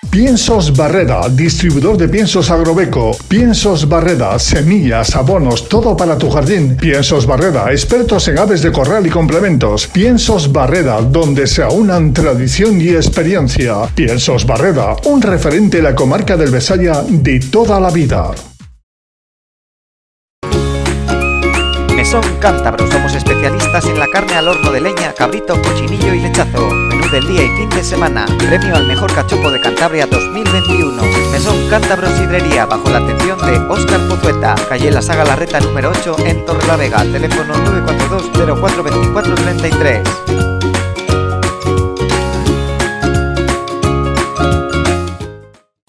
Piensos Barreda, distribuidor de piensos Agrobeco. Piensos Barreda, semillas, abonos, todo para tu jardín. Piensos Barreda, expertos en aves de corral y complementos. Piensos Barreda, donde se aunan tradición y experiencia. Piensos Barreda, un referente en la comarca del Besaya de toda la vida. Mesón Cántabro, somos especialistas en la carne al horno de leña, cabrito, cochinillo y lechazo. Menú del día y fin de semana. Premio al mejor cachopo de Cantabria 2021. Mesón Cántabro Sidrería, bajo la atención de Óscar Pozueta. Calle La Saga Larreta número 8 en Torrelavega. Teléfono 942 0424 33.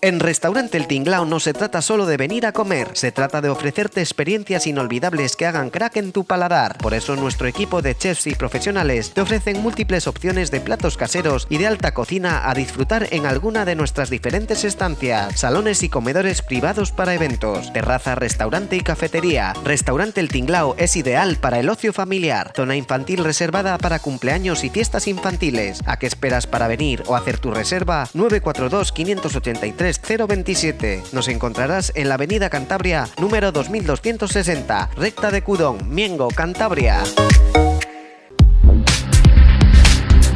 En Restaurante El Tinglao no se trata solo de venir a comer, se trata de ofrecerte experiencias inolvidables que hagan crack en tu paladar. Por eso nuestro equipo de chefs y profesionales te ofrecen múltiples opciones de platos caseros y de alta cocina a disfrutar en alguna de nuestras diferentes estancias, salones y comedores privados para eventos, terraza, restaurante y cafetería. Restaurante El Tinglao es ideal para el ocio familiar, zona infantil reservada para cumpleaños y fiestas infantiles. ¿A qué esperas para venir o hacer tu reserva? 942 583 027. Nos encontrarás en la avenida Cantabria número 2260, recta de Cudón, Miengo, Cantabria.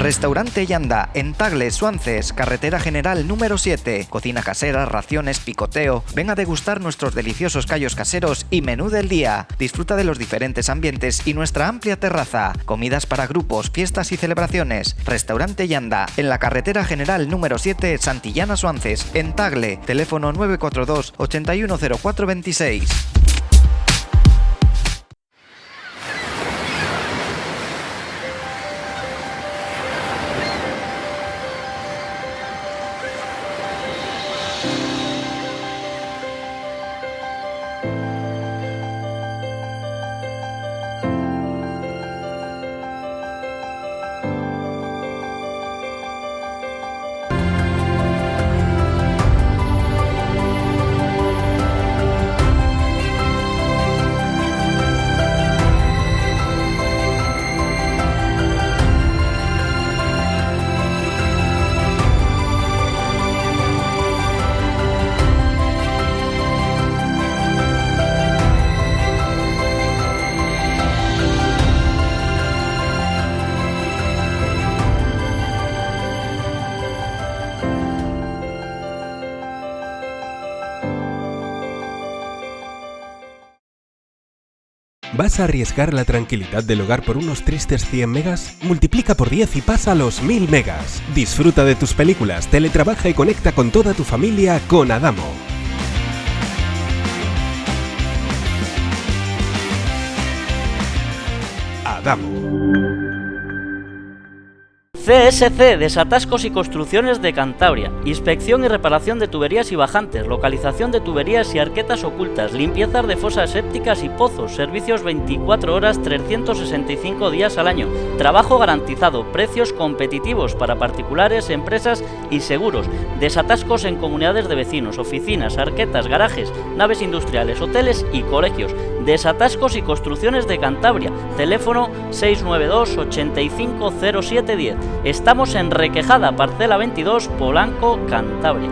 Restaurante Yanda, en Tagle, Suances, carretera general número 7. Cocina casera, raciones, picoteo. Ven a degustar nuestros deliciosos callos caseros y menú del día. Disfruta de los diferentes ambientes y nuestra amplia terraza. Comidas para grupos, fiestas y celebraciones. Restaurante Yanda, en la carretera general número 7, Santillana, Suances, en Tagle. Teléfono 942 810426. ¿Vas a arriesgar la tranquilidad del hogar por unos tristes 100 megas? Multiplica por 10 y pasa a los 1000 megas. Disfruta de tus películas, teletrabaja y conecta con toda tu familia con Adamo. Adamo. CSC, Desatascos y Construcciones de Cantabria. Inspección y reparación de tuberías y bajantes, localización de tuberías y arquetas ocultas, limpiezas de fosas sépticas y pozos, servicios 24 horas, 365 días al año, trabajo garantizado, precios competitivos para particulares, empresas y seguros, desatascos en comunidades de vecinos, oficinas, arquetas, garajes, naves industriales, hoteles y colegios. Desatascos y Construcciones de Cantabria, teléfono 692 850710. Estamos en Requejada, parcela 22, Polanco, Cantabria.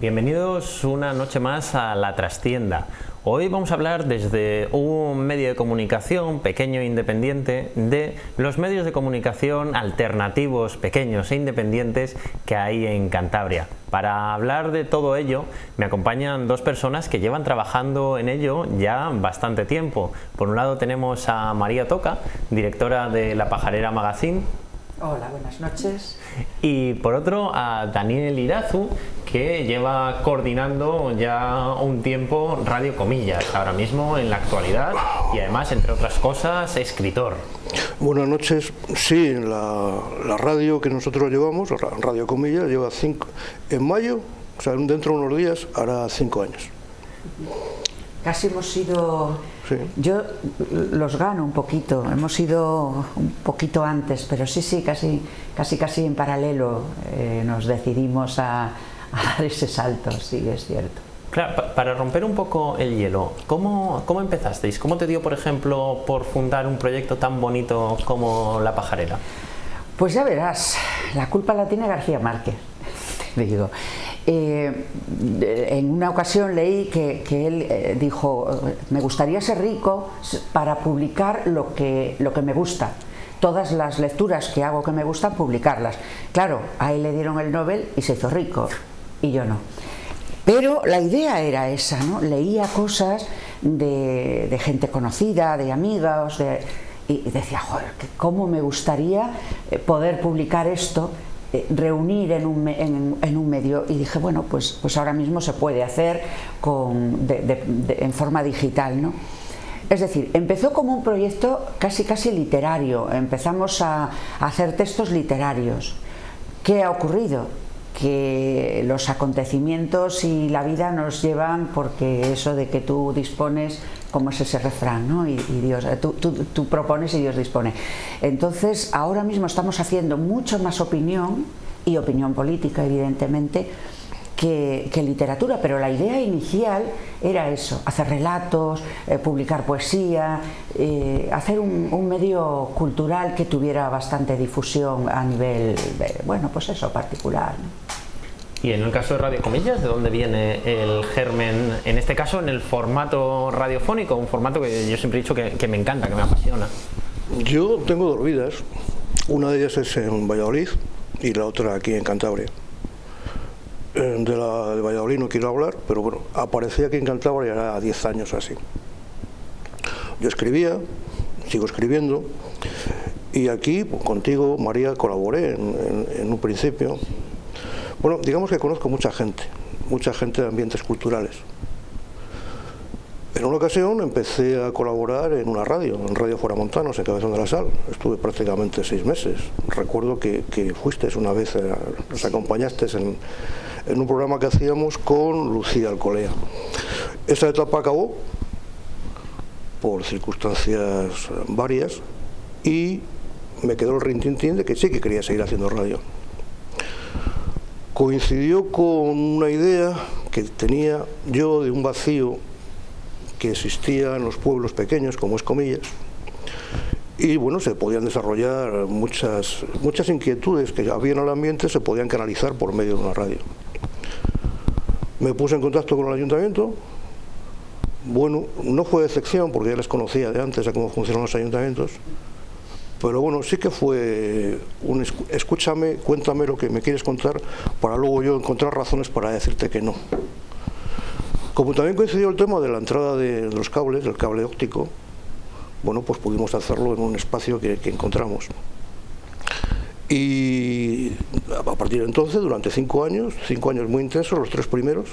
Bienvenidos una noche más a La Trastienda. Hoy vamos a hablar desde un medio de comunicación pequeño e independiente de los medios de comunicación alternativos, pequeños e independientes que hay en Cantabria. Para hablar de todo ello me acompañan dos personas que llevan trabajando en ello ya bastante tiempo. Por un lado tenemos a María Toca, directora de La Pajarera Magazine. Hola, buenas noches. Y por otro a Daniel Irazu, que lleva coordinando ya un tiempo Radio Comillas, ahora mismo en la actualidad, y además, entre otras cosas, escritor. Buenas noches. Sí, la radio que nosotros llevamos, Radio Comillas, lleva en mayo, o sea, dentro de unos días, hará 5 años. Casi hemos sido... Sí. Yo los gano un poquito, hemos ido un poquito antes, pero sí, casi en paralelo nos decidimos a dar ese salto, sí, es cierto. Claro, para romper un poco el hielo, ¿cómo empezasteis? ¿Cómo te dio, por ejemplo, por fundar un proyecto tan bonito como La Pajarera? Pues ya verás, la culpa la tiene García Márquez, te digo. En una ocasión leí que él dijo: me gustaría ser rico para publicar lo que me gusta. Todas las lecturas que hago que me gustan, publicarlas. Claro, a él le dieron el Nobel y se hizo rico, y yo no. Pero la idea era esa, ¿no? Leía cosas de gente conocida, de amigos, y decía, joder, cómo me gustaría poder publicar esto, reunir en un medio, y dije, bueno, pues ahora mismo se puede hacer en forma digital, ¿no? Es decir, empezó como un proyecto casi literario, empezamos a hacer textos literarios. ¿Qué ha ocurrido? Que los acontecimientos y la vida nos llevan, porque eso de que tú dispones, como es ese refrán, ¿no? Y Dios, tú propones y Dios dispone. Entonces, ahora mismo estamos haciendo mucho más opinión, y opinión política, evidentemente, que literatura, pero la idea inicial era eso: hacer relatos, publicar poesía, hacer un medio cultural que tuviera bastante difusión a nivel, bueno, pues eso, particular, ¿no? Y en el caso de Radio Comillas, ¿de dónde viene el germen, en este caso en el formato radiofónico? Un formato que yo siempre he dicho que me encanta, que me apasiona. Yo tengo dos vidas, una de ellas es en Valladolid y la otra aquí en Cantabria. De la de Valladolid no quiero hablar, pero bueno, aparecí aquí en Cantabria ya 10 años así. Yo escribía, sigo escribiendo, y aquí pues, contigo, María, colaboré en un principio. Bueno, digamos que conozco mucha gente de ambientes culturales. En una ocasión empecé a colaborar en una radio, en Radio Foramontanos, en Cabezón de la Sal. Estuve prácticamente 6 meses. Recuerdo que fuiste una vez, nos acompañaste en un programa que hacíamos con Lucía Alcolea. Esa etapa acabó por circunstancias varias y me quedó el rintintín de que sí que quería seguir haciendo radio. Coincidió con una idea que tenía yo de un vacío que existía en los pueblos pequeños, como es Comillas, y bueno, se podían desarrollar muchas inquietudes que había en el ambiente, se podían canalizar por medio de una radio. Me puse en contacto con el ayuntamiento. Bueno, no fue de excepción porque ya les conocía de antes a cómo funcionan los ayuntamientos, pero bueno, sí que fue un escúchame, cuéntame lo que me quieres contar para luego yo encontrar razones para decirte que no. Como también coincidió el tema de la entrada de los cables, del cable óptico, bueno, pues pudimos hacerlo en un espacio que encontramos. Y a partir de entonces, durante 5 años muy intensos, los 3 primeros,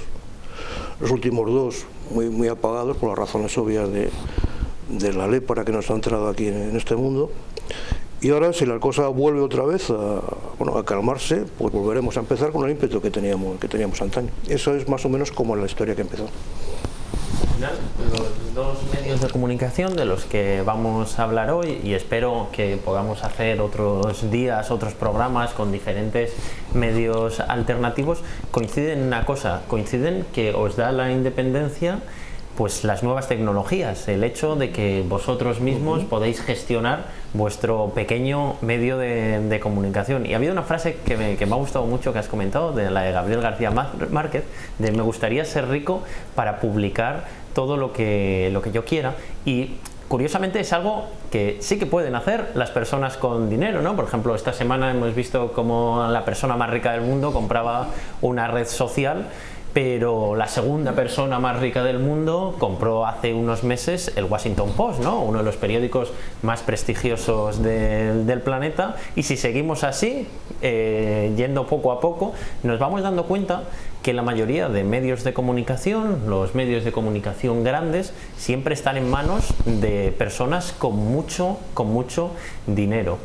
los últimos 2 muy apagados por las razones obvias de la lépara que nos ha entrado aquí en este mundo. Y ahora, si la cosa vuelve otra vez a calmarse, pues volveremos a empezar con el ímpetu que teníamos antaño. Eso es más o menos como la historia que empezó. Los 2 medios de comunicación de los que vamos a hablar hoy, y espero que podamos hacer otros días, otros programas con diferentes medios alternativos, coinciden en una cosa, coinciden que os da la independencia pues las nuevas tecnologías, el hecho de que vosotros mismos podéis gestionar vuestro pequeño medio de comunicación. Y ha habido una frase que me ha gustado mucho que has comentado, de la de Gabriel García Márquez, de me gustaría ser rico para publicar todo lo que yo quiera. Y curiosamente es algo que sí que pueden hacer las personas con dinero, ¿no? Por ejemplo, esta semana hemos visto cómo la persona más rica del mundo compraba una red social, pero la segunda persona más rica del mundo compró hace unos meses el Washington Post, ¿no? Uno de los periódicos más prestigiosos del planeta, y si seguimos así, yendo poco a poco, nos vamos dando cuenta que la mayoría de medios de comunicación, los medios de comunicación grandes, siempre están en manos de personas con mucho dinero.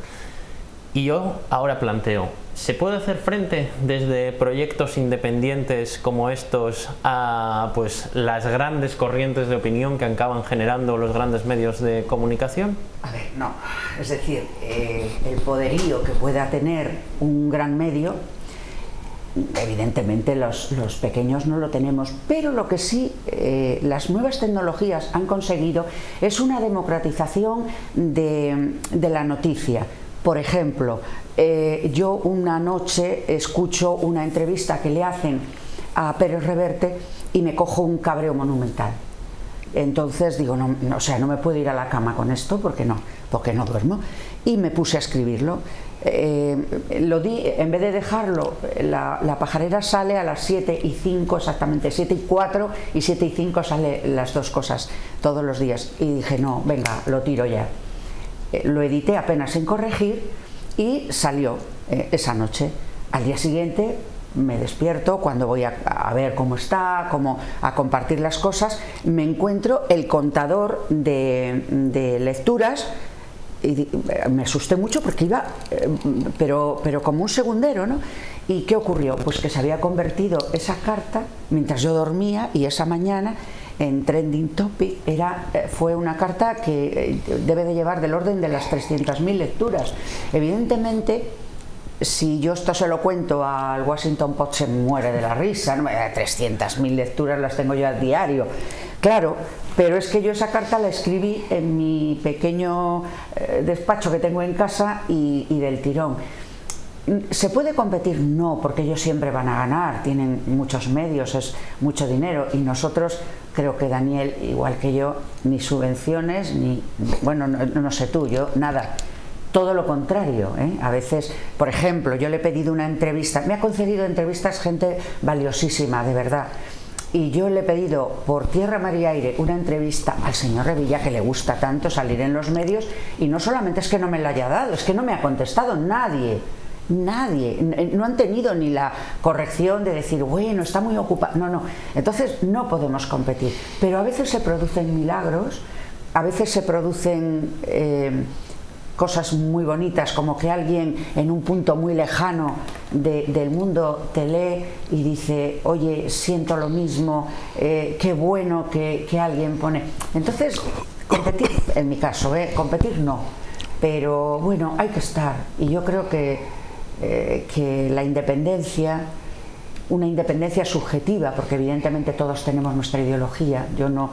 Y yo ahora planteo, ¿Se puede hacer frente desde proyectos independientes como estos a pues, las grandes corrientes de opinión que acaban generando los grandes medios de comunicación? A ver, no. Es decir, el poderío que pueda tener un gran medio, evidentemente los pequeños no lo tenemos, pero lo que sí las nuevas tecnologías han conseguido es una democratización de la noticia. Por ejemplo, yo una noche escucho una entrevista que le hacen a Pérez Reverte y me cojo un cabreo monumental. Entonces digo, no, o sea, no me puedo ir a la cama con esto porque no duermo, y me puse a escribirlo. Lo di, en vez de dejarlo, la pajarera sale a las 7:05 exactamente, 7:04 y 7:05 sale las dos cosas todos los días, y dije, no, venga, lo tiro ya. Lo edité apenas sin corregir y salió esa noche. Al día siguiente me despierto, cuando voy a ver cómo está, a compartir las cosas, me encuentro el contador de lecturas. Y me asusté mucho porque iba, pero como un segundero, ¿no? ¿Y qué ocurrió? Pues que se había convertido esa carta, mientras yo dormía, y esa mañana en Trending Topic fue una carta que debe de llevar del orden de las 300.000 lecturas. Evidentemente, si yo esto se lo cuento al Washington Post, se muere de la risa, ¿no? 300.000 lecturas las tengo yo a diario. Claro, pero es que yo esa carta la escribí en mi pequeño despacho que tengo en casa y del tirón. ¿Se puede competir? No, porque ellos siempre van a ganar, tienen muchos medios, es mucho dinero, y nosotros, creo que Daniel, igual que yo, ni subvenciones, ni, bueno, no sé tú, yo nada. Todo lo contrario, ¿eh? A veces, por ejemplo, yo le he pedido una entrevista, me ha concedido entrevistas gente valiosísima, de verdad, y yo le he pedido por tierra, mar y aire una entrevista al señor Revilla, que le gusta tanto salir en los medios, y no solamente es que no me la haya dado, es que no me ha contestado nadie, no han tenido ni la corrección de decir, bueno, está muy ocupado, no, entonces no podemos competir, pero a veces se producen milagros, a veces se producen cosas muy bonitas, como que alguien en un punto muy lejano del mundo te lee y dice, oye, siento lo mismo, qué bueno que alguien pone. Entonces, competir, en mi caso, competir no, pero bueno, hay que estar, y yo creo que la independencia, una independencia subjetiva, porque evidentemente todos tenemos nuestra ideología, yo no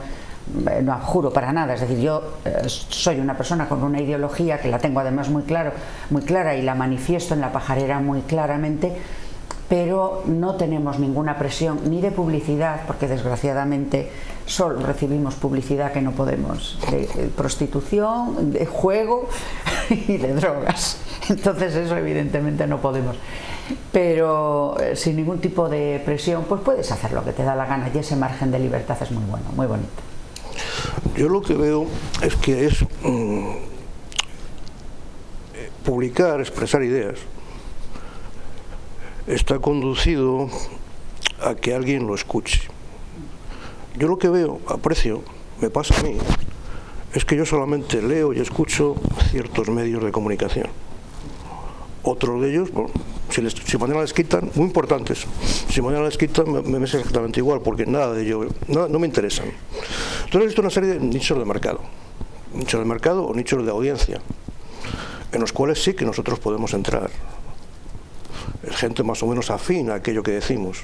abjuro para nada, es decir, yo soy una persona con una ideología que la tengo además muy clara y la manifiesto en La Pajarera muy claramente, pero no tenemos ninguna presión ni de publicidad, porque desgraciadamente solo recibimos publicidad que no podemos, de prostitución, de juego y de drogas, entonces eso evidentemente no podemos, pero sin ningún tipo de presión pues puedes hacer lo que te da la gana, y ese margen de libertad es muy bueno, muy bonito. Yo lo que veo es que es publicar, expresar ideas, está conducido a que alguien lo escuche. Yo lo que veo, aprecio, me pasa a mí, es que yo solamente leo y escucho ciertos medios de comunicación. Otros de ellos, bueno, si mañana les quitan, muy importantes, si mañana les quitan me es exactamente igual, porque nada de ello, no me interesan. Entonces he visto una serie de nichos de mercado o nichos de audiencia, en los cuales sí que nosotros podemos entrar. Es gente más o menos afín a aquello que decimos.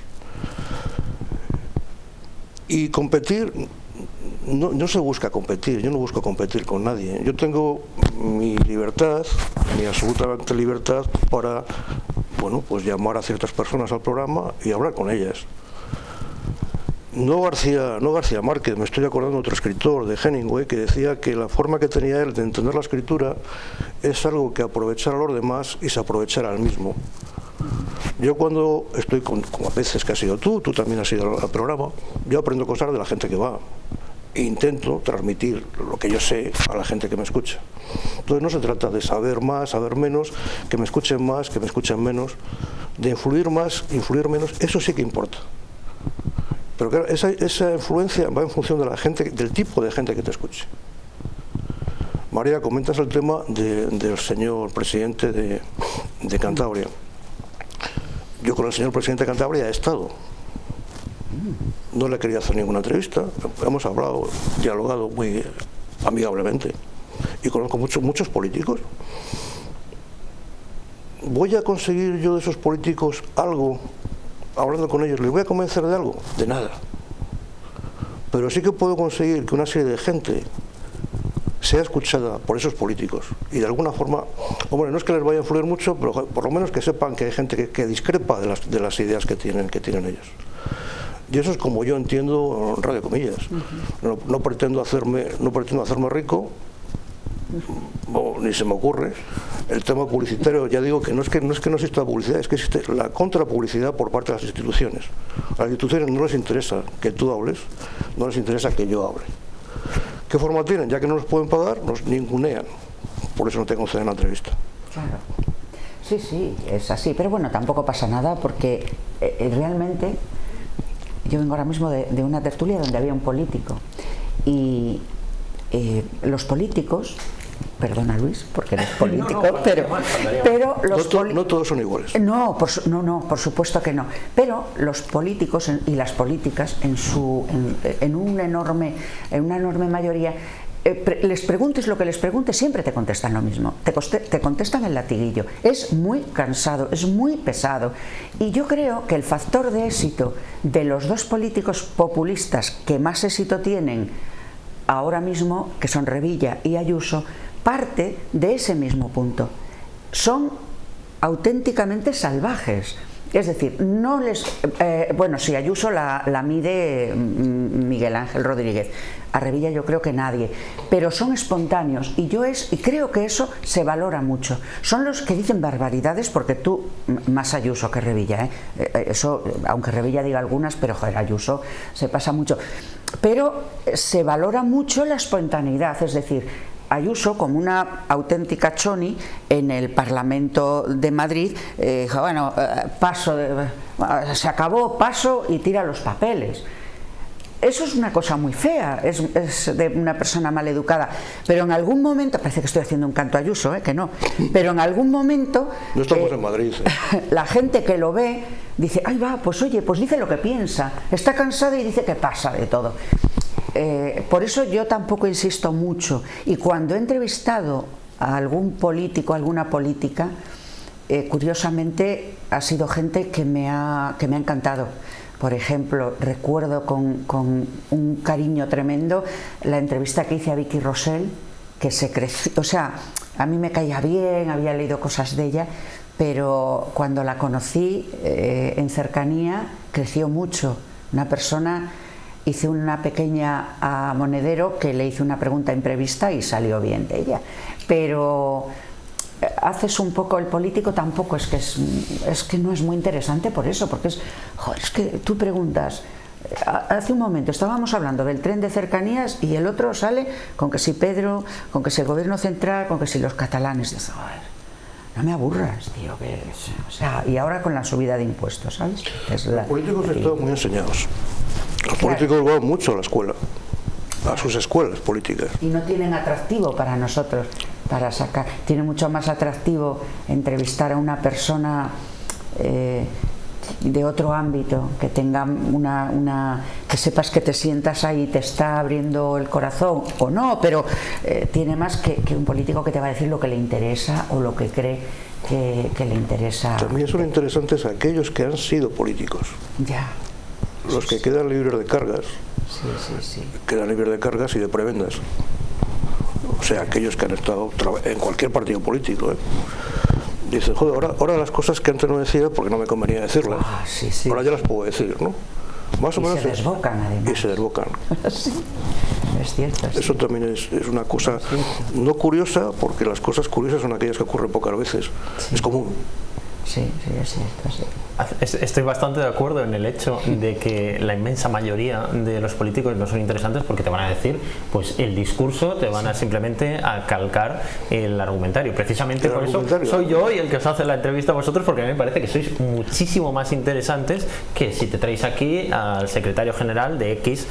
Y competir, no se busca competir, yo no busco competir con nadie. Yo tengo mi libertad, mi absoluta libertad para, bueno, pues llamar a ciertas personas al programa y hablar con ellas. No García Márquez, me estoy acordando de otro escritor, de Hemingway, que decía que la forma que tenía él de entender la escritura es algo que aprovechar a los demás y se aprovechar al mismo. Yo cuando estoy como a veces que has ido tú también has ido al programa, yo aprendo cosas de la gente que va e intento transmitir lo que yo sé a la gente que me escucha. Entonces no se trata de saber más, saber menos, que me escuchen más, que me escuchen menos, de influir más, influir menos, eso sí que importa. Pero claro, esa influencia va en función de la gente, del tipo de gente que te escuche. María, comentas el tema del señor presidente de Cantabria. Yo con el señor presidente de Cantabria he estado. No le quería hacer ninguna entrevista. Hemos hablado, dialogado muy amigablemente. Y conozco muchos políticos. ¿Voy a conseguir yo de esos políticos algo hablando con ellos? ¿Les voy a convencer de algo? De nada. Pero sí que puedo conseguir que una serie de gente sea escuchada por esos políticos y de alguna forma, hombre, no es que les vaya a influir mucho, pero por lo menos que sepan que hay gente que discrepa de las ideas que tienen ellos. Y eso es como yo entiendo Radio Comillas. No pretendo hacerme rico, ni se me ocurre. El tema publicitario, ya digo que no es que no exista publicidad, es que existe la contrapublicidad por parte de las instituciones. A las instituciones no les interesa que tú hables, no les interesa que yo hable. ¿Qué forma tienen? Ya que no nos pueden pagar, nos ningunean. Por eso no te conceden la entrevista. Claro. Sí, es así. Pero bueno, tampoco pasa nada porque realmente yo vengo ahora mismo de una tertulia donde había un político y los políticos, perdona Luis, porque eres político, pero no todos son iguales. No, por supuesto que no. Pero los políticos y las políticas en una enorme mayoría, les preguntes lo que les preguntes, siempre te contestan lo mismo, te contestan el latiguillo. Es muy cansado, es muy pesado. Y yo creo que el factor de éxito de los dos políticos populistas que más éxito tienen ahora mismo, que son Revilla y Ayuso, parte de ese mismo punto. Son auténticamente salvajes. Es decir, no les... bueno, si Ayuso la mide Miguel Ángel Rodríguez, a Revilla yo creo que nadie, pero son espontáneos y creo que eso se valora mucho. Son los que dicen barbaridades, porque tú, más Ayuso que Revilla, eso, aunque Revilla diga algunas, pero joder, Ayuso se pasa mucho. Pero se valora mucho la espontaneidad, es decir, Ayuso, como una auténtica choni en el Parlamento de Madrid, dijo, bueno, se acabó, paso y tira los papeles. Eso es una cosa muy fea, es de una persona mal educada, pero en algún momento, parece que estoy haciendo un canto a Ayuso, que no, pero en algún momento no estamos en Madrid, la gente que lo ve dice, ay va, pues oye, pues dice lo que piensa, está cansado y dice que pasa de todo. Por eso yo tampoco insisto mucho, y cuando he entrevistado a algún político, alguna política, curiosamente ha sido gente que me ha encantado. Por ejemplo, recuerdo con un cariño tremendo la entrevista que hice a Vicky Rosell, que se creció, o sea, a mí me caía bien, había leído cosas de ella, pero cuando la conocí en cercanía creció mucho. Una persona, hice una pequeña a Monedero que le hice una pregunta imprevista y salió bien de ella, pero haces un poco el político, tampoco es que no es muy interesante por eso, porque es que tú preguntas, hace un momento estábamos hablando del tren de cercanías y el otro sale con que si Pedro, con que si el gobierno central, con que si los catalanes, dices, no me aburras, tío, o sea, y ahora con la subida de impuestos, ¿sabes? Los políticos están muy enseñados, los políticos van mucho a la escuela, a sus escuelas políticas. Y no tienen atractivo para nosotros, para sacar. Tiene mucho más atractivo entrevistar a una persona de otro ámbito, que tenga que sepas que te sientas ahí y te está abriendo el corazón, o no, pero tiene más que un político que te va a decir lo que le interesa o lo que cree que le interesa. También son interesantes aquellos que han sido políticos. Ya. Los que quedan libres de cargas. Sí. Quedan libres de cargas y de prebendas. O sea, aquellos que han estado en cualquier partido político. Dicen, joder, ahora las cosas que antes no decía porque no me convenía decirlas. Sí. Ahora ya las puedo decir, ¿no? Más o menos se desbocan, además. Y se desbocan. Sí, es cierto. Sí. Eso también es una cosa no curiosa, porque las cosas curiosas son aquellas que ocurren pocas veces. Sí. Es común. Sí, es cierto, sí. Estoy bastante de acuerdo en el hecho de que la inmensa mayoría de los políticos no son interesantes porque te van a decir pues el discurso, te van a simplemente a calcar el argumentario. Precisamente por eso soy yo y el que os hace la entrevista a vosotros, porque a mí me parece que sois muchísimo más interesantes que si te traéis aquí al secretario general de X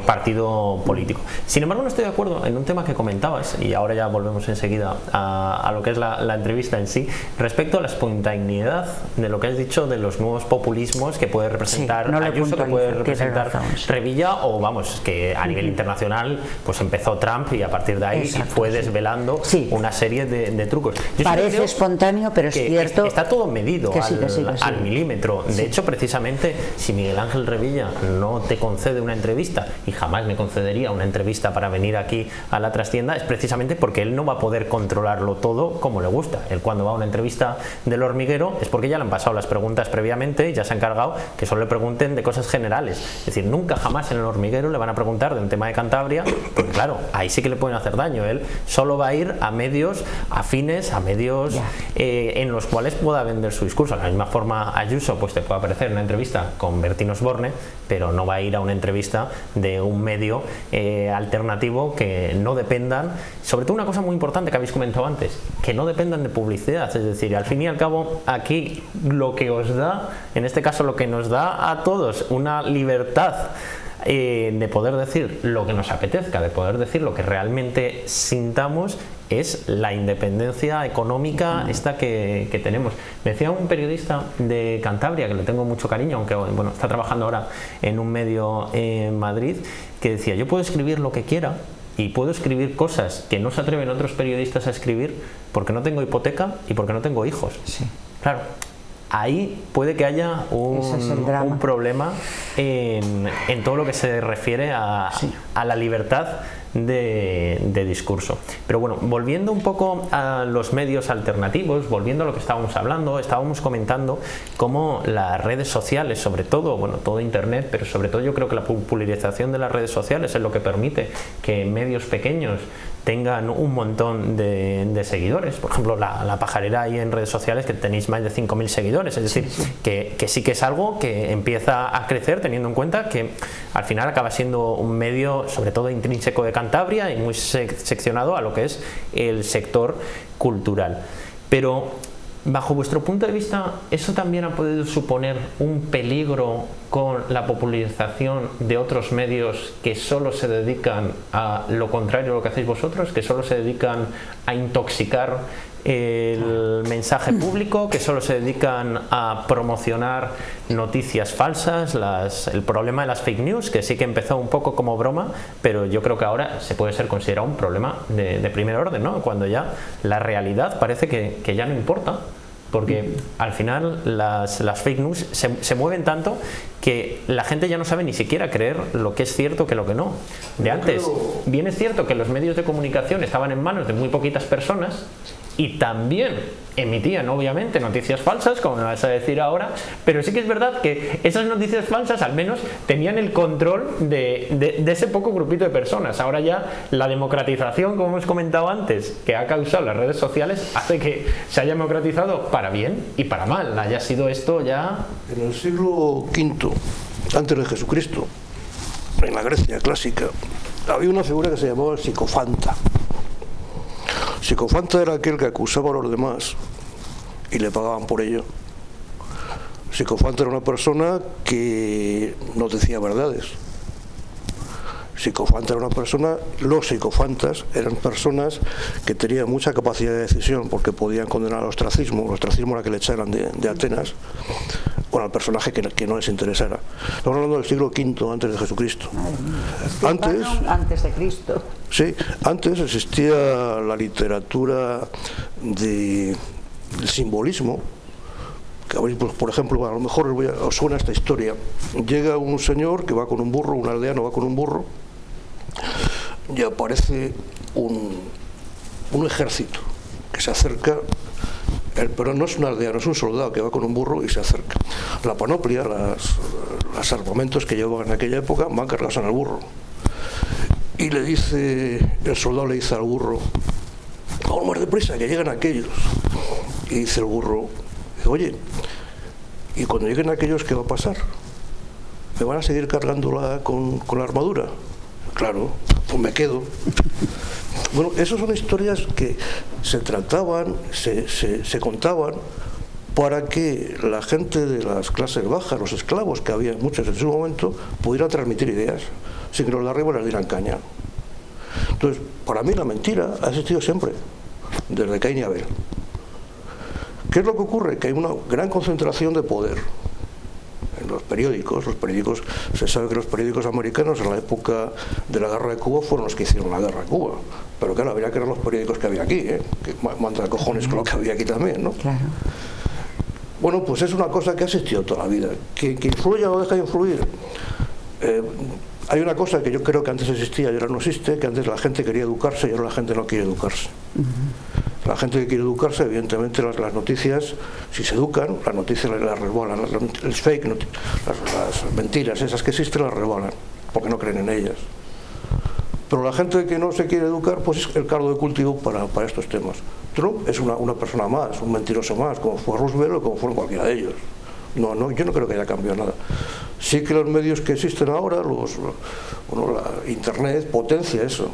partido político. Sin embargo, no estoy de acuerdo en un tema que comentabas, y ahora ya volvemos enseguida a lo que es la entrevista en sí, respecto a la espontaneidad de lo que has dicho de los nuevos populismos que puede representar Sí, no Ayuso, que puede representar razón, sí. Revilla, o vamos, que a nivel internacional pues empezó Trump y a partir de ahí fue desvelando una serie de trucos. Yo parece espontáneo, pero es cierto. Está todo medido que sí, al milímetro. De hecho, precisamente, si Miguel Ángel Revilla no te concede una entrevista, y jamás me concedería una entrevista para venir aquí a La Trastienda, es precisamente porque él no va a poder controlarlo todo como le gusta. Él, cuando va a una entrevista del Hormiguero, es porque ya le han pasado las preguntas previamente y ya se ha encargado que solo le pregunten de cosas generales. Es decir, nunca jamás en el Hormiguero le van a preguntar de un tema de Cantabria, porque claro, ahí sí que le pueden hacer daño. Él solo va a ir a medios afines, a medios en los cuales pueda vender su discurso. De la misma forma, Ayuso pues te puede aparecer en una entrevista con Bertín Osborne, pero no va a ir a una entrevista de un medio alternativo que no dependan, sobre todo una cosa muy importante que habéis comentado antes, que no dependan de publicidad. Es decir, al fin y al cabo, aquí lo que os da, en este caso lo que nos da a todos una libertad de poder decir lo que nos apetezca, de poder decir lo que realmente sintamos, es la independencia económica esta que tenemos. Me decía un periodista de Cantabria, que le tengo mucho cariño, aunque bueno, está trabajando ahora en un medio en Madrid, que decía: yo puedo escribir lo que quiera y puedo escribir cosas que no se atreven otros periodistas a escribir porque no tengo hipoteca y porque no tengo hijos. Sí. Claro, ahí puede que haya un problema en todo lo que se refiere a la libertad de discurso. Pero bueno, volviendo un poco a los medios alternativos, volviendo a lo que estábamos hablando, estábamos comentando cómo las redes sociales, sobre todo, bueno, todo internet, pero sobre todo yo creo que la popularización de las redes sociales es lo que permite que medios pequeños tengan un montón de seguidores. Por ejemplo, la Pajarera ahí en redes sociales, que tenéis más de 5.000 seguidores, es decir, que sí que es algo que empieza a crecer, teniendo en cuenta que al final acaba siendo un medio sobre todo intrínseco de Cantabria y muy seccionado a lo que es el sector cultural. Pero bajo vuestro punto de vista, ¿eso también ha podido suponer un peligro con la popularización de otros medios que solo se dedican a lo contrario a lo que hacéis vosotros, que solo se dedican a intoxicar el mensaje público, que solo se dedican a promocionar noticias falsas, el problema de las fake news, que sí que empezó un poco como broma, pero yo creo que ahora se puede ser considerado un problema de primer orden, ¿no? Cuando ya la realidad parece que ya no importa, porque al final las fake news se mueven tanto que la gente ya no sabe ni siquiera creer lo que es cierto que lo que no. De antes, bien es cierto que los medios de comunicación estaban en manos de muy poquitas personas y también emitían obviamente noticias falsas, como me vas a decir ahora, pero sí que es verdad que esas noticias falsas al menos tenían el control de ese poco grupito de personas. Ahora ya la democratización, como hemos comentado antes, que ha causado las redes sociales, hace que se haya democratizado para bien y para mal. Haya sido esto ya... En el siglo V, antes de Jesucristo, en la Grecia clásica, había una figura que se llamaba el psicofanta. Psicofanta era aquel que acusaba a los demás y le pagaban por ello. Psicofanta era una persona que no decía verdades. Psicofanta era una persona, los psicofantas eran personas que tenían mucha capacidad de decisión porque podían condenar al ostracismo. El ostracismo era que le echaran de Atenas, bueno, al personaje que no les interesara. Estamos hablando del siglo V antes de Jesucristo. Antes de Cristo. Sí, antes existía la literatura del simbolismo. Pues, por ejemplo, a lo mejor os suena esta historia. Llega un señor que va con un burro, un aldeano va con un burro, y aparece un ejército que se acerca, pero no es un aldeano, es un soldado que va con un burro y se acerca. La panoplia, los armamentos que llevaban en aquella época van cargados en el burro. Y el soldado le dice al burro: vamos más deprisa, que llegan aquellos. Y dice el burro: oye, ¿y cuando lleguen aquellos qué va a pasar? ¿Me van a seguir cargándola con la armadura? Claro, pues me quedo. Bueno, esas son historias que se trataban, se contaban para que la gente de las clases bajas, los esclavos, que había muchos en su momento, pudieran transmitir ideas sin que los de arriba les dieran caña. Entonces, para mí la mentira ha existido siempre, desde Caín y Abel. ¿Qué es lo que ocurre? Que hay una gran concentración de poder en los periódicos. Se sabe que los periódicos americanos en la época de la guerra de Cuba fueron los que hicieron la guerra de Cuba, pero claro, habría que ver los periódicos que había aquí, que manda de cojones con lo que había aquí también, ¿no? Claro. Bueno, pues es una cosa que ha existido toda la vida. Que influya o deja de influir. Hay una cosa que yo creo que antes existía y ahora no existe, que antes la gente quería educarse y ahora la gente no quiere educarse. La gente que quiere educarse, evidentemente las noticias, si se educan, las noticias las resbalan, el fake, las mentiras esas que existen las resbalan, porque no creen en ellas. Pero la gente que no se quiere educar, pues es el caldo de cultivo para estos temas. Trump es una persona más, un mentiroso más, como fue Roosevelt o como fueron cualquiera de ellos. Yo no creo que haya cambiado nada. Sí que los medios que existen ahora, la internet potencia eso.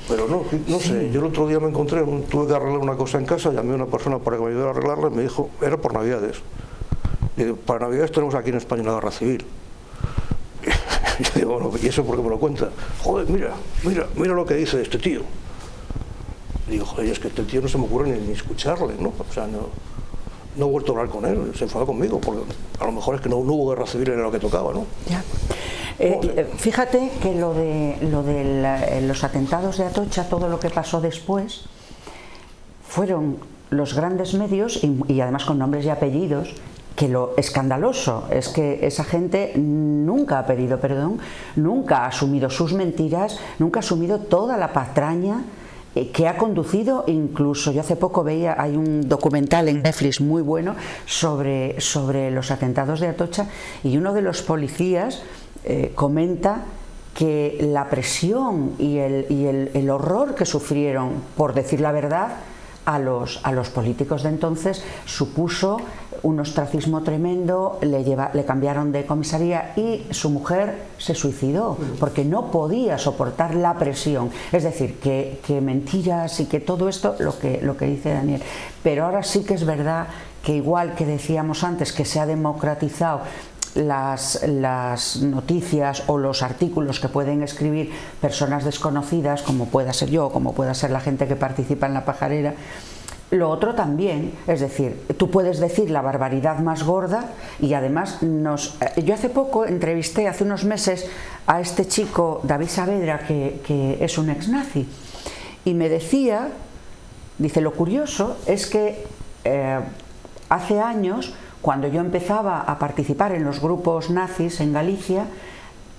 Pero no sé, yo el otro día me encontré, tuve que arreglar una cosa en casa, llamé a una persona para que me ayudara a arreglarla y me dijo, era por Navidades. Y digo, para Navidades tenemos aquí en España una guerra civil. Y yo digo, bueno, ¿y eso por qué me lo cuenta? Joder, mira lo que dice este tío. Y digo, joder, es que este tío no se me ocurre ni escucharle, ¿no? O sea, no he vuelto a hablar con él, se enfadó conmigo, porque a lo mejor es que no hubo guerra civil, era lo que tocaba, ¿no? Ya. Fíjate que lo de los atentados de Atocha, todo lo que pasó después, fueron los grandes medios, y además con nombres y apellidos, que lo escandaloso es que esa gente nunca ha pedido perdón, nunca ha asumido sus mentiras, nunca ha asumido toda la patraña que ha conducido. Incluso yo hace poco veía, hay un documental en Netflix muy bueno sobre los atentados de Atocha, y uno de los policías comenta que la presión y el horror que sufrieron por decir la verdad a los políticos de entonces supuso un ostracismo tremendo. Le cambiaron de comisaría y su mujer se suicidó porque no podía soportar la presión. Es decir, que mentiras y que todo esto, lo que dice Daniel. Pero ahora sí que es verdad que, igual que decíamos antes, que se ha democratizado las noticias o los artículos que pueden escribir personas desconocidas, como pueda ser yo, como pueda ser la gente que participa en La Pajarera. Lo otro también, es decir, tú puedes decir la barbaridad más gorda y además yo hace poco entrevisté, hace unos meses, a este chico David Saavedra, que es un ex-nazi, y me decía, dice, lo curioso es que hace años, cuando yo empezaba a participar en los grupos nazis en Galicia,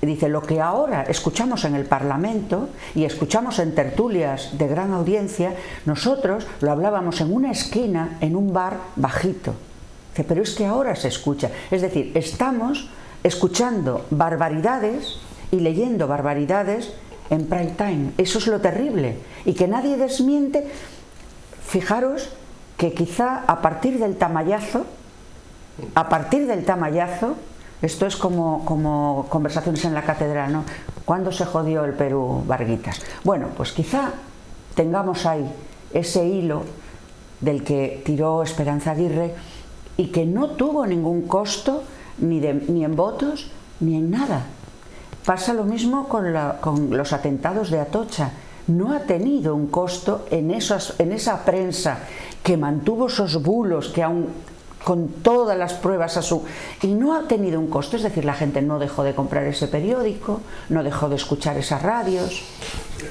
dice, lo que ahora escuchamos en el Parlamento y escuchamos en tertulias de gran audiencia, nosotros lo hablábamos en una esquina, en un bar bajito. Dice, pero es que ahora se escucha. Es decir, estamos escuchando barbaridades y leyendo barbaridades en prime time. Eso es lo terrible. Y que nadie desmiente. Fijaros que quizá a partir del tamallazo, esto es como conversaciones en la catedral, ¿no? ¿Cuándo se jodió el Perú, Varguitas? Bueno, pues quizá tengamos ahí ese hilo del que tiró Esperanza Aguirre y que no tuvo ningún costo ni en votos ni en nada. Pasa lo mismo con los atentados de Atocha. No ha tenido un costo en esa prensa que mantuvo esos bulos, que aún con todas las pruebas y no ha tenido un costo. Es decir, la gente no dejó de comprar ese periódico, no dejó de escuchar esas radios.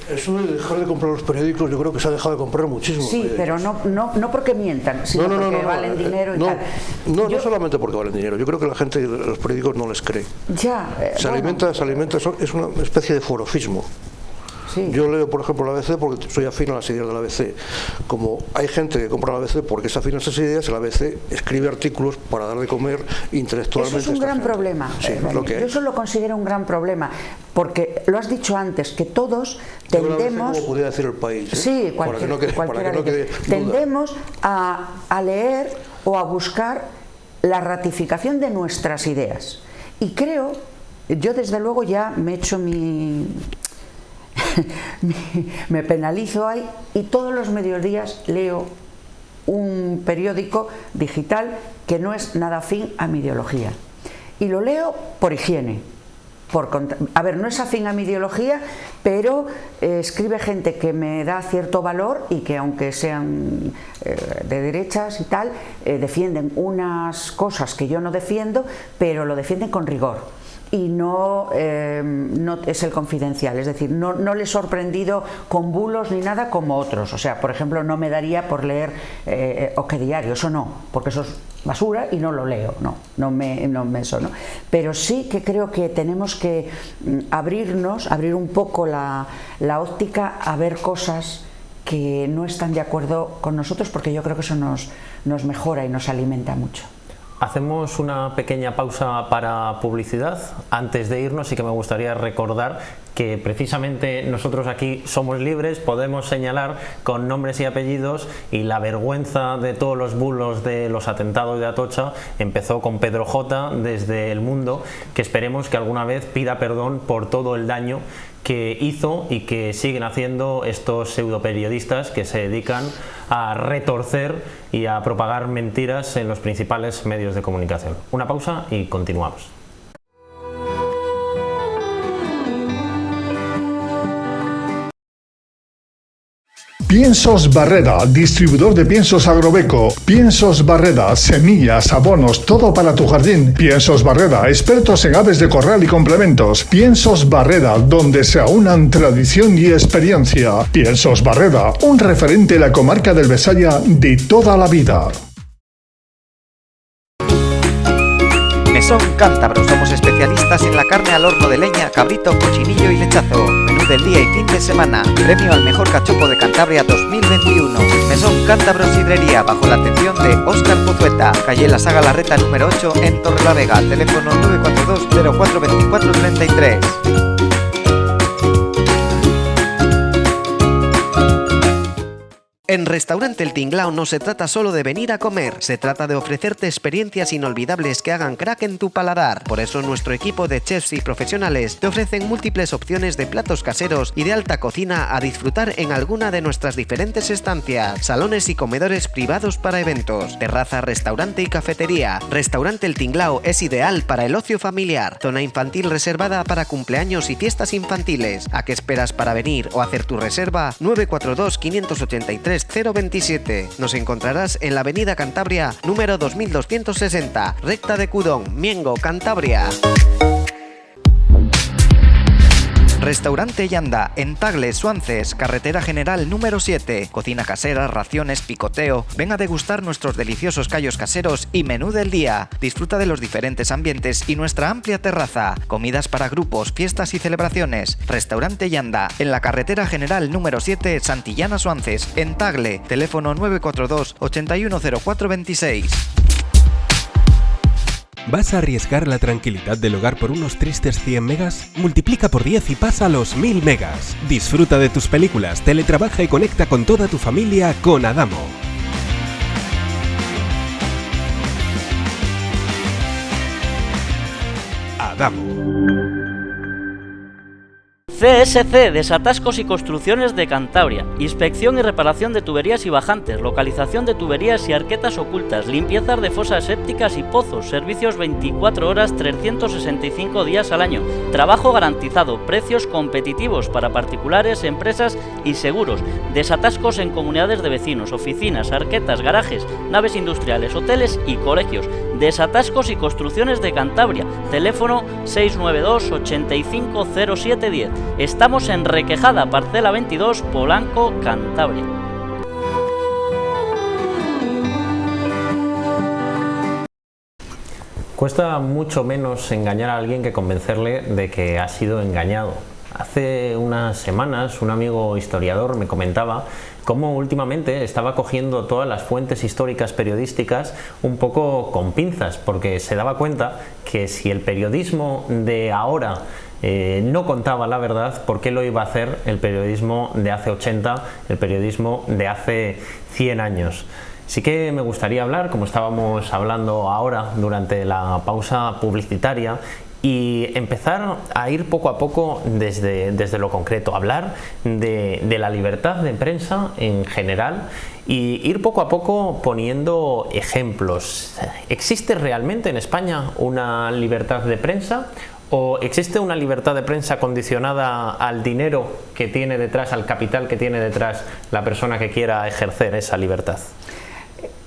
Eso de dejar de comprar los periódicos, yo creo que se ha dejado de comprar muchísimo. Sí, pero no porque mientan, sino porque valen dinero y tal. No solamente porque valen dinero, yo creo que la gente, los periódicos no les cree. Se alimenta, es una especie de forofismo. Sí. Yo leo, por ejemplo, la ABC porque soy afín a las ideas de la ABC. Como hay gente que compra la ABC porque es afín a esas ideas, la ABC escribe artículos para dar de comer intelectualmente. Eso es un gran problema. Sí, yo eso lo considero un gran problema, porque lo has dicho antes, que todos tendemos... Como podría decir El País, sí, tendemos a leer o a buscar la ratificación de nuestras ideas. Y creo, yo desde luego ya me he hecho me penalizo ahí, y todos los mediodías leo un periódico digital que no es nada afín a mi ideología, y lo leo por higiene, a ver, no es afín a mi ideología, pero escribe gente que me da cierto valor y que, aunque sean de derechas y tal, defienden unas cosas que yo no defiendo, pero lo defienden con rigor. Y no es el Confidencial, es decir, no le he sorprendido con bulos ni nada como otros. O sea, por ejemplo, no me daría por leer OK Diario, eso no, porque eso es basura y no lo leo, eso, ¿no? Pero sí que creo que tenemos que abrir un poco la óptica a ver cosas que no están de acuerdo con nosotros, porque yo creo que eso nos mejora y nos alimenta mucho. Hacemos una pequeña pausa para publicidad. Antes de irnos, sí que me gustaría recordar que precisamente nosotros aquí somos libres, podemos señalar con nombres y apellidos, y la vergüenza de todos los bulos de los atentados de Atocha empezó con Pedro J. desde El Mundo, que esperemos que alguna vez pida perdón por todo el daño que hizo y que siguen haciendo estos pseudoperiodistas que se dedican a retorcer y a propagar mentiras en los principales medios de comunicación. Una pausa y continuamos. Piensos Barreda, distribuidor de piensos Agrobeco. Piensos Barreda, semillas, abonos, todo para tu jardín. Piensos Barreda, expertos en aves de corral y complementos. Piensos Barreda, donde se aunan tradición y experiencia. Piensos Barreda, un referente en la comarca del Besaya de toda la vida. Mesón Cántabro, somos especialistas en la carne al horno de leña, cabrito, cochinillo y lechazo. Menú del día y fin de semana. Premio al mejor cachopo de Cantabria 2021. Mesón Cántabro Sidrería, bajo la atención de Óscar Pozueta. Calle La Saga Larreta número 8 en Torrelavega. Teléfono 942 04 24 33. En Restaurante El Tinglao no se trata solo de venir a comer, se trata de ofrecerte experiencias inolvidables que hagan crack en tu paladar. Por eso nuestro equipo de chefs y profesionales te ofrecen múltiples opciones de platos caseros y de alta cocina a disfrutar en alguna de nuestras diferentes estancias, salones y comedores privados para eventos, terraza, restaurante y cafetería. Restaurante El Tinglao es ideal para el ocio familiar, zona infantil reservada para cumpleaños y fiestas infantiles. ¿A qué esperas para venir o hacer tu reserva? 942 583 027. Nos encontrarás en la Avenida Cantabria número 2260, recta de Cudón, Miengo, Cantabria. Restaurante Yanda, en Tagle, Suances, carretera general número 7. Cocina casera, raciones, picoteo. Ven a degustar nuestros deliciosos callos caseros y menú del día. Disfruta de los diferentes ambientes y nuestra amplia terraza. Comidas para grupos, fiestas y celebraciones. Restaurante Yanda, en la carretera general número 7, Santillana, Suances, en Tagle. Teléfono 942 810426. ¿Vas a arriesgar la tranquilidad del hogar por unos tristes 100 megas? Multiplica por 10 y pasa a los 1000 megas. Disfruta de tus películas, teletrabaja y conecta con toda tu familia con Adamo. Adamo. CSC, Desatascos y Construcciones de Cantabria. Inspección y reparación de tuberías y bajantes, localización de tuberías y arquetas ocultas, limpiezas de fosas sépticas y pozos, servicios 24 horas, 365 días al año, trabajo garantizado, precios competitivos para particulares, empresas y seguros, desatascos en comunidades de vecinos, oficinas, arquetas, garajes, naves industriales, hoteles y colegios. Desatascos y Construcciones de Cantabria, teléfono 692 850710. Estamos en Requejada, parcela 22, Polanco, Cantabria. Cuesta mucho menos engañar a alguien que convencerle de que ha sido engañado. Hace unas semanas un amigo historiador me comentaba cómo últimamente estaba cogiendo todas las fuentes históricas periodísticas un poco con pinzas, porque se daba cuenta que si el periodismo de ahora no contaba la verdad, ¿por qué lo iba a hacer el periodismo de hace 80, el periodismo de hace 100 años? Sí que me gustaría hablar, como estábamos hablando ahora durante la pausa publicitaria, y empezar a ir poco a poco desde lo concreto, hablar de la libertad de prensa en general y ir poco a poco poniendo ejemplos. ¿Existe realmente en España una libertad de prensa ¿O existe una libertad de prensa condicionada al dinero que tiene detrás, al capital que tiene detrás la persona que quiera ejercer esa libertad?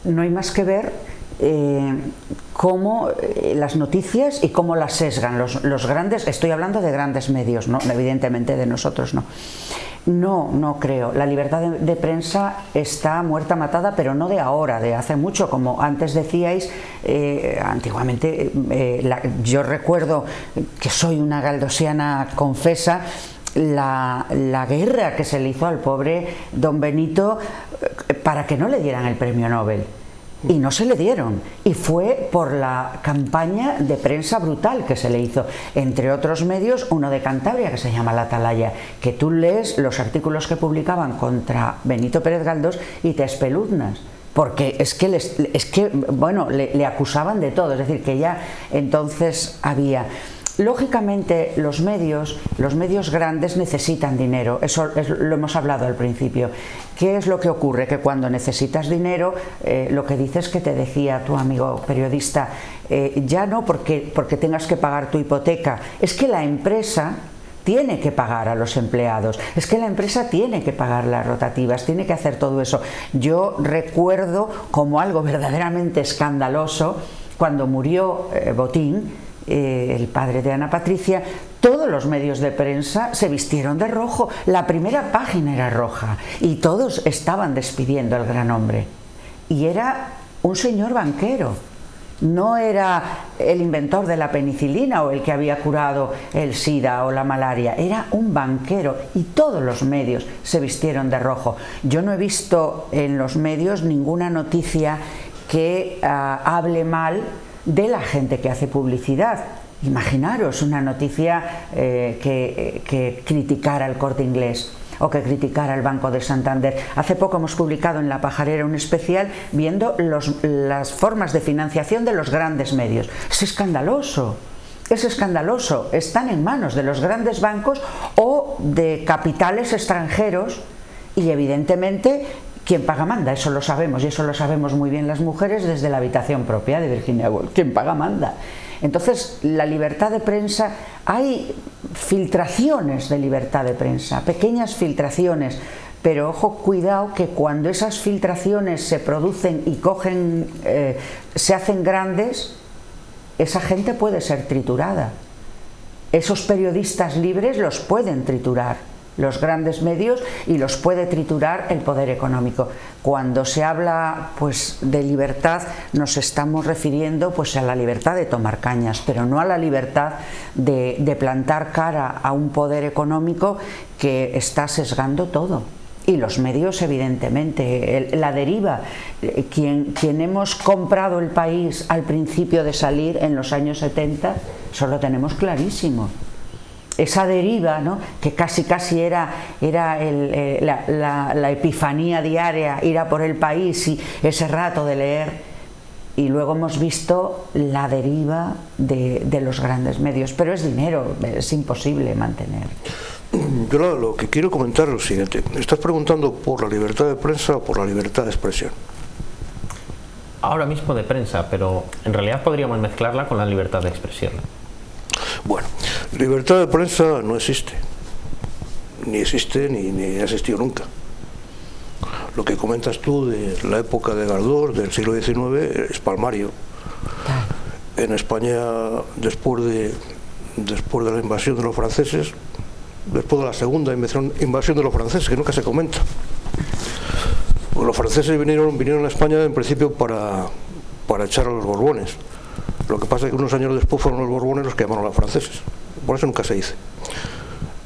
No hay más que ver cómo las noticias y cómo las sesgan los grandes, estoy hablando de grandes medios, ¿no? Evidentemente de nosotros no. No creo. La libertad de prensa está muerta, matada, pero no de ahora, de hace mucho. Como antes decíais, antiguamente, yo recuerdo que soy una galdosiana confesa, la guerra que se le hizo al pobre don Benito para que no le dieran el premio Nobel. Y no se le dieron, y fue por la campaña de prensa brutal que se le hizo, entre otros medios, uno de Cantabria que se llama La Atalaya, que tú lees los artículos que publicaban contra Benito Pérez Galdós y te espeluznas, porque es que le acusaban de todo, es decir, que ya entonces había... Lógicamente los medios grandes necesitan dinero, eso lo hemos hablado al principio. ¿Qué es lo que ocurre? Que cuando necesitas dinero, lo que dices que te decía tu amigo periodista, ya no porque tengas que pagar tu hipoteca, es que la empresa tiene que pagar a los empleados, es que la empresa tiene que pagar las rotativas, tiene que hacer todo eso. Yo recuerdo como algo verdaderamente escandaloso cuando murió Botín, el padre de Ana Patricia, todos los medios de prensa se vistieron de rojo, la primera página era roja y todos estaban despidiendo al gran hombre. Y era un señor banquero, no era el inventor de la penicilina o el que había curado el SIDA o la malaria, era un banquero y todos los medios se vistieron de rojo. Yo no he visto en los medios ninguna noticia que hable mal de la gente que hace publicidad. Imaginaros una noticia que criticara el Corte Inglés o que criticara el Banco de Santander. Hace poco hemos publicado en La Pajarera un especial viendo las formas de financiación de los grandes medios. Es escandaloso, están en manos de los grandes bancos o de capitales extranjeros y evidentemente ¿quién paga manda? Eso lo sabemos, y eso lo sabemos muy bien las mujeres desde la habitación propia de Virginia Woolf. ¿Quién paga manda? Entonces, la libertad de prensa, hay filtraciones de libertad de prensa, pequeñas filtraciones, pero ojo, cuidado que cuando esas filtraciones se producen y se hacen grandes, esa gente puede ser triturada. Esos periodistas libres los pueden triturar los grandes medios y los puede triturar el poder económico. Cuando se habla pues de libertad nos estamos refiriendo pues a la libertad de tomar cañas, pero no a la libertad de plantar cara a un poder económico que está sesgando todo. Y los medios, evidentemente, la deriva. Quien hemos comprado el país al principio de salir en los años 70, eso lo tenemos clarísimo. Esa deriva, ¿no? Que casi era la epifanía diaria, ir a por el país y ese rato de leer, y luego hemos visto la deriva de los grandes medios, pero es dinero, es imposible mantener. Yo lo que quiero comentar es lo siguiente: estás preguntando por la libertad de prensa o por la libertad de expresión. Ahora mismo de prensa, pero en realidad podríamos mezclarla con la libertad de expresión. Bueno, libertad de prensa no existe, ni ha existido nunca. Lo que comentas tú de la época de Galdós, del siglo XIX, es palmario. En España, después de la invasión de los franceses, después de la segunda invasión de los franceses, que nunca se comenta, los franceses vinieron a España en principio para echar a los Borbones. Lo que pasa es que unos años después fueron los Borbones los que llamaron a los franceses. Por eso nunca se dice.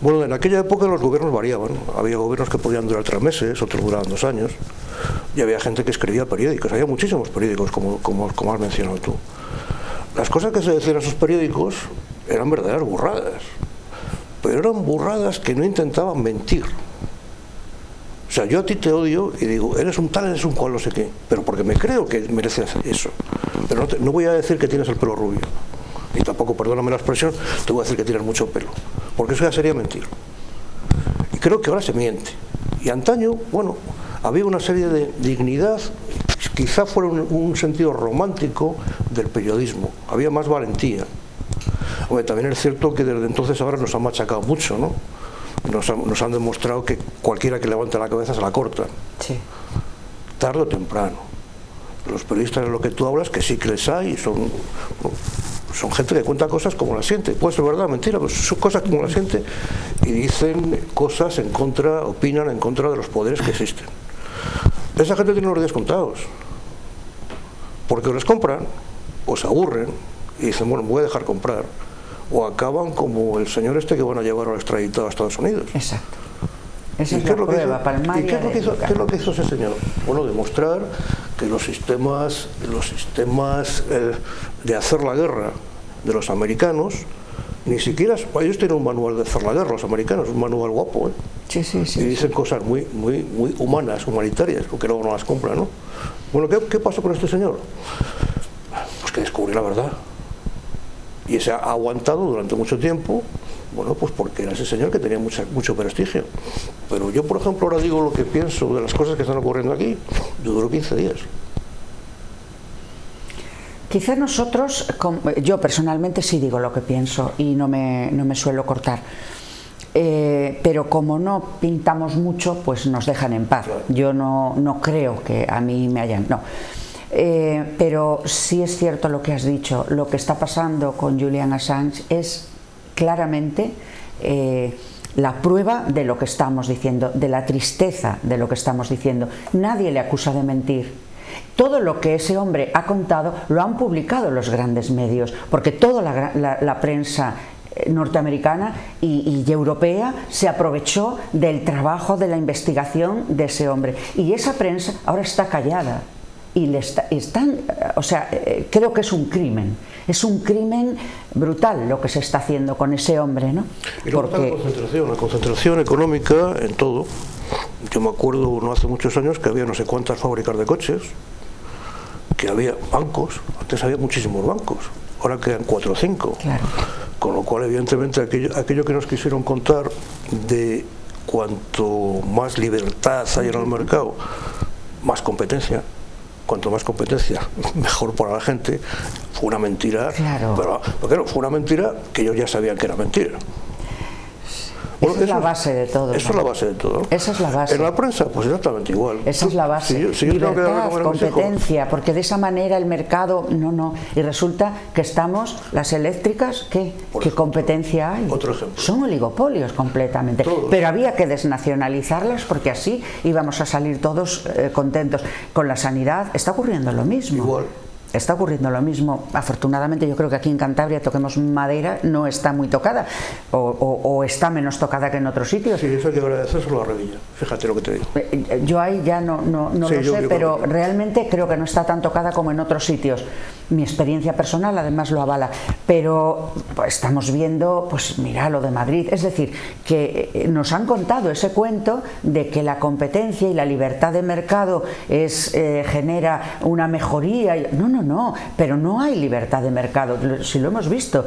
Bueno, en aquella época los gobiernos variaban. Había gobiernos que podían durar 3 meses, otros duraban 2 años. Y había gente que escribía periódicos. Había muchísimos periódicos, como has mencionado tú. Las cosas que se decían en esos periódicos eran verdaderas burradas. Pero eran burradas que no intentaban mentir. O sea, yo a ti te odio y digo, eres un tal, eres un cual, no sé qué, pero porque me creo que mereces eso. Pero no voy a decir que tienes el pelo rubio, y tampoco, perdóname la expresión, te voy a decir que tienes mucho pelo, porque eso ya sería mentir. Y creo que ahora se miente. Y antaño, bueno, había una serie de dignidad, quizá fuera un sentido romántico del periodismo, había más valentía. Hombre, también es cierto que desde entonces ahora nos han machacado mucho, ¿no? Nos han demostrado que cualquiera que levante la cabeza se la corta. Sí. Tarde o temprano. Los periodistas de lo que tú hablas, que sí que les hay, son gente que cuenta cosas como la siente. Puede ser verdad, mentira, pero son cosas como la siente y dicen cosas en contra, opinan en contra de los poderes que existen. Esa gente tiene los días contados, porque o les compran, o se aburren y dicen, bueno, me voy a dejar comprar, o acaban como el señor este que van a llevar al extraditado a Estados Unidos. Exacto. Esa es la prueba palmaria. ¿Y qué es lo que hizo ese señor? Bueno, demostrar que los sistemas de hacer la guerra de los americanos, ni siquiera ellos tienen un manual de hacer la guerra, los americanos, un manual guapo, ¿eh? Sí, sí, sí. Y dicen cosas muy humanas, humanitarias, porque luego no las compran, ¿no? Bueno, ¿qué pasó con este señor? Pues que descubrió la verdad. Y se ha aguantado durante mucho tiempo, bueno, pues porque era ese señor que tenía mucho prestigio. Pero yo, por ejemplo, ahora digo lo que pienso de las cosas que están ocurriendo aquí, yo duro 15 días. Quizá nosotros, yo personalmente sí digo lo que pienso y no me suelo cortar. Pero como no pintamos mucho, pues nos dejan en paz. Yo no creo que a mí me hayan... No. Pero sí es cierto lo que has dicho. Lo que está pasando con Julian Assange es claramente la prueba de lo que estamos diciendo, de la tristeza de lo que estamos diciendo. Nadie le acusa de mentir. Todo lo que ese hombre ha contado lo han publicado los grandes medios, porque toda la prensa norteamericana y europea se aprovechó del trabajo, de la investigación de ese hombre. Y esa prensa ahora está callada. Y creo que es un crimen brutal lo que se está haciendo con ese hombre, ¿no? Y luego está la concentración económica en todo. Yo me acuerdo no hace muchos años que había no sé cuántas fábricas de coches, que había bancos, antes había muchísimos bancos, ahora quedan 4 o 5. Claro. Con lo cual, evidentemente, aquello que nos quisieron contar de cuanto más libertad hay en el mercado, más competencia. Cuanto más competencia, mejor para la gente, fue una mentira. Claro. Pero claro, fue una mentira que ellos ya sabían que era mentira. Bueno, esa es la base de todo. Eso es la base de todo. Esa es la base. En la prensa, pues exactamente igual. Esa es la base. Si yo libertad, competencia, porque de esa manera el mercado, no. Y resulta que estamos, las eléctricas, ¿qué competencia hay? Otro ejemplo. Son oligopolios completamente. Todos. Pero había que desnacionalizarlas porque así íbamos a salir todos contentos. Con la sanidad está ocurriendo lo mismo. Igual. Está ocurriendo lo mismo. Afortunadamente yo creo que aquí en Cantabria, toquemos madera, no está muy tocada o está menos tocada que en otros sitios. Sí, eso hay que agradecérselo a Revilla, fíjate lo que te digo. Yo ahí ya no Sí, lo sé, pero creo que... realmente creo que no está tan tocada como en otros sitios. Mi experiencia personal además lo avala, pero pues, estamos viendo, pues mira lo de Madrid, es decir, que nos han contado ese cuento de que la competencia y la libertad de mercado genera una mejoría. No, pero no hay libertad de mercado, si lo hemos visto,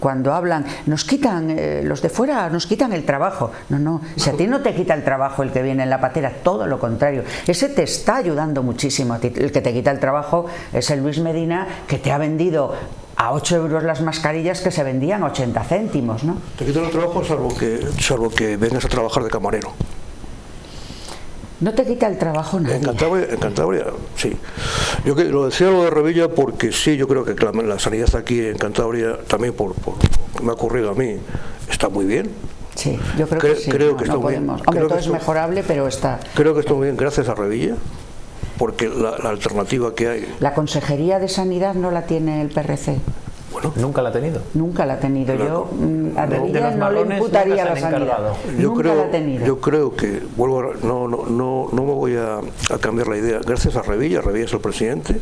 cuando hablan, nos quitan, los de fuera nos quitan el trabajo. No, si a ti no te quita el trabajo el que viene en la patera, todo lo contrario, ese te está ayudando muchísimo a ti. El que te quita el trabajo es el Luis Medina, que te ha vendido a 8 euros las mascarillas que se vendían a 80 céntimos, ¿no? Te quitan el trabajo salvo que vengas a trabajar de camarero. No te quita el trabajo nadie. En Cantabria, sí. Yo lo decía lo de Revilla porque sí, yo creo que la sanidad aquí en Cantabria, también por me ha ocurrido a mí, está muy bien. Sí, yo creo que sí. Creo que está muy bien. Hombre, todo es mejorable, pero está... Creo que está muy bien gracias a Revilla, porque la alternativa que hay... La Consejería de Sanidad no la tiene el PRC. Bueno, ¿Nunca la ha tenido? Nunca la ha tenido. Claro. Yo a Revilla no le imputaría la sanidad. Nunca la ha tenido. Yo creo que, no me voy a cambiar la idea. Gracias a Revilla es el presidente.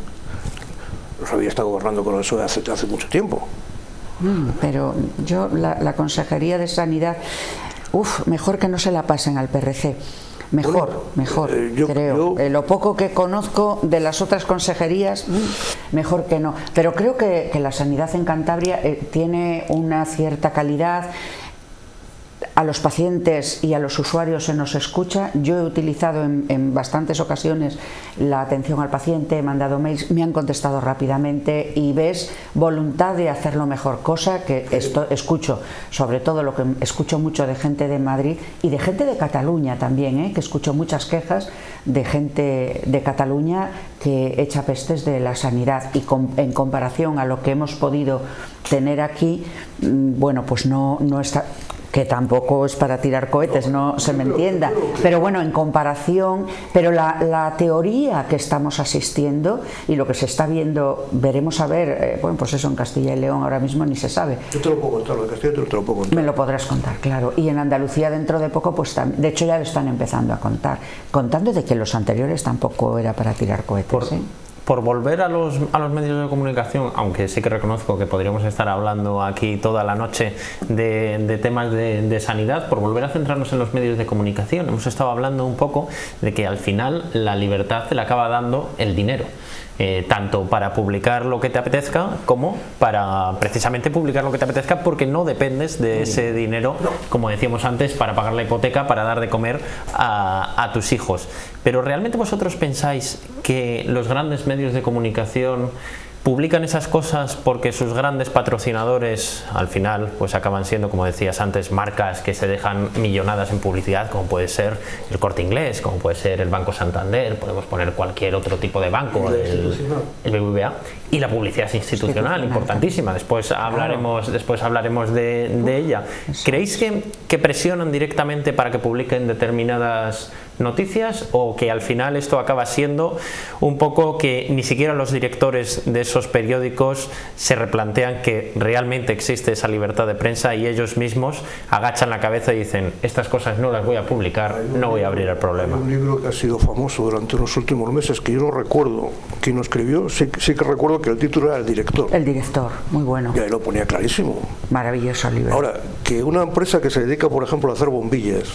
Revilla está gobernando con el PSOE hace mucho tiempo. Pero yo, la Consejería de Sanidad, mejor que no se la pasen al PRC. Mejor, creo. Lo poco que conozco de las otras consejerías, mejor que no. Pero creo que la sanidad en Cantabria tiene una cierta calidad. a los pacientes y a los usuarios se nos escucha. Yo he utilizado en bastantes ocasiones la atención al paciente, he mandado mails, me han contestado rápidamente y ves voluntad de hacerlo mejor, cosa que esto escucho, sobre todo lo que escucho mucho de gente de Madrid y de gente de Cataluña también, que escucho muchas quejas de gente de Cataluña que echa pestes de la sanidad y en comparación a lo que hemos podido tener aquí, bueno, pues no está, que tampoco es para tirar cohetes, no se me entienda, pero bueno, en comparación, pero la teoría que estamos asistiendo y lo que se está viendo, veremos a ver, bueno, pues eso en Castilla y León ahora mismo ni se sabe. Yo te lo puedo contar, lo de Castilla te lo puedo contar. Me lo podrás contar, claro, y en Andalucía dentro de poco, pues de hecho ya lo están empezando a contar, contando de que los anteriores tampoco era para tirar cohetes, Por volver a los medios de comunicación, aunque sí que reconozco que podríamos estar hablando aquí toda la noche de temas de sanidad, por volver a centrarnos en los medios de comunicación, hemos estado hablando un poco de que al final la libertad te la acaba dando el dinero. Tanto para publicar lo que te apetezca como para precisamente publicar lo que te apetezca, porque no dependes de ese dinero, como decíamos antes, para pagar la hipoteca, para dar de comer a tus hijos. Pero ¿realmente vosotros pensáis que los grandes medios de comunicación publican esas cosas porque sus grandes patrocinadores al final pues acaban siendo, como decías antes, marcas que se dejan millonadas en publicidad, como puede ser el Corte Inglés, como puede ser el Banco Santander, podemos poner cualquier otro tipo de banco, el BBVA, y la publicidad institucional, importantísima, después hablaremos de ella. ¿Creéis que presionan directamente para que publiquen determinadas noticias, o que al final esto acaba siendo un poco que ni siquiera los directores de esos periódicos se replantean que realmente existe esa libertad de prensa y ellos mismos agachan la cabeza y dicen, estas cosas no las voy a publicar, no voy a abrir el problema? Hay un libro que ha sido famoso durante los últimos meses, que yo no recuerdo quién lo escribió, sí que recuerdo que el título era El Director. El Director, muy bueno. Y ahí lo ponía clarísimo. Maravilloso el libro. Ahora, que una empresa que se dedica, por ejemplo, a hacer bombillas,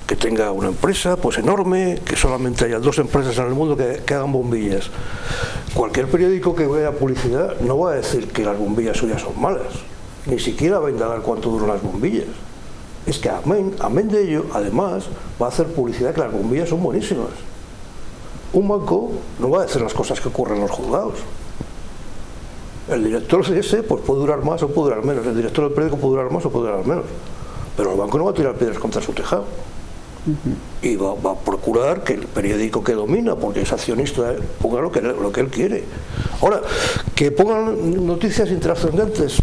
que tenga una empresa pues enorme, que solamente haya 2 empresas en el mundo que hagan bombillas. Cualquier periódico que vea publicidad no va a decir que las bombillas suyas son malas, ni siquiera va a indagar cuánto duran las bombillas. Es que amén de ello, además, va a hacer publicidad que las bombillas son buenísimas. Un banco no va a decir las cosas que ocurren en los juzgados. El director de ese pues puede durar más o puede durar menos, el director del periódico puede durar más o puede durar menos, pero el banco no va a tirar piedras contra su tejado. Y va a procurar que el periódico que domina, porque es accionista, ponga lo que él quiere. Ahora, que pongan noticias intrascendentes,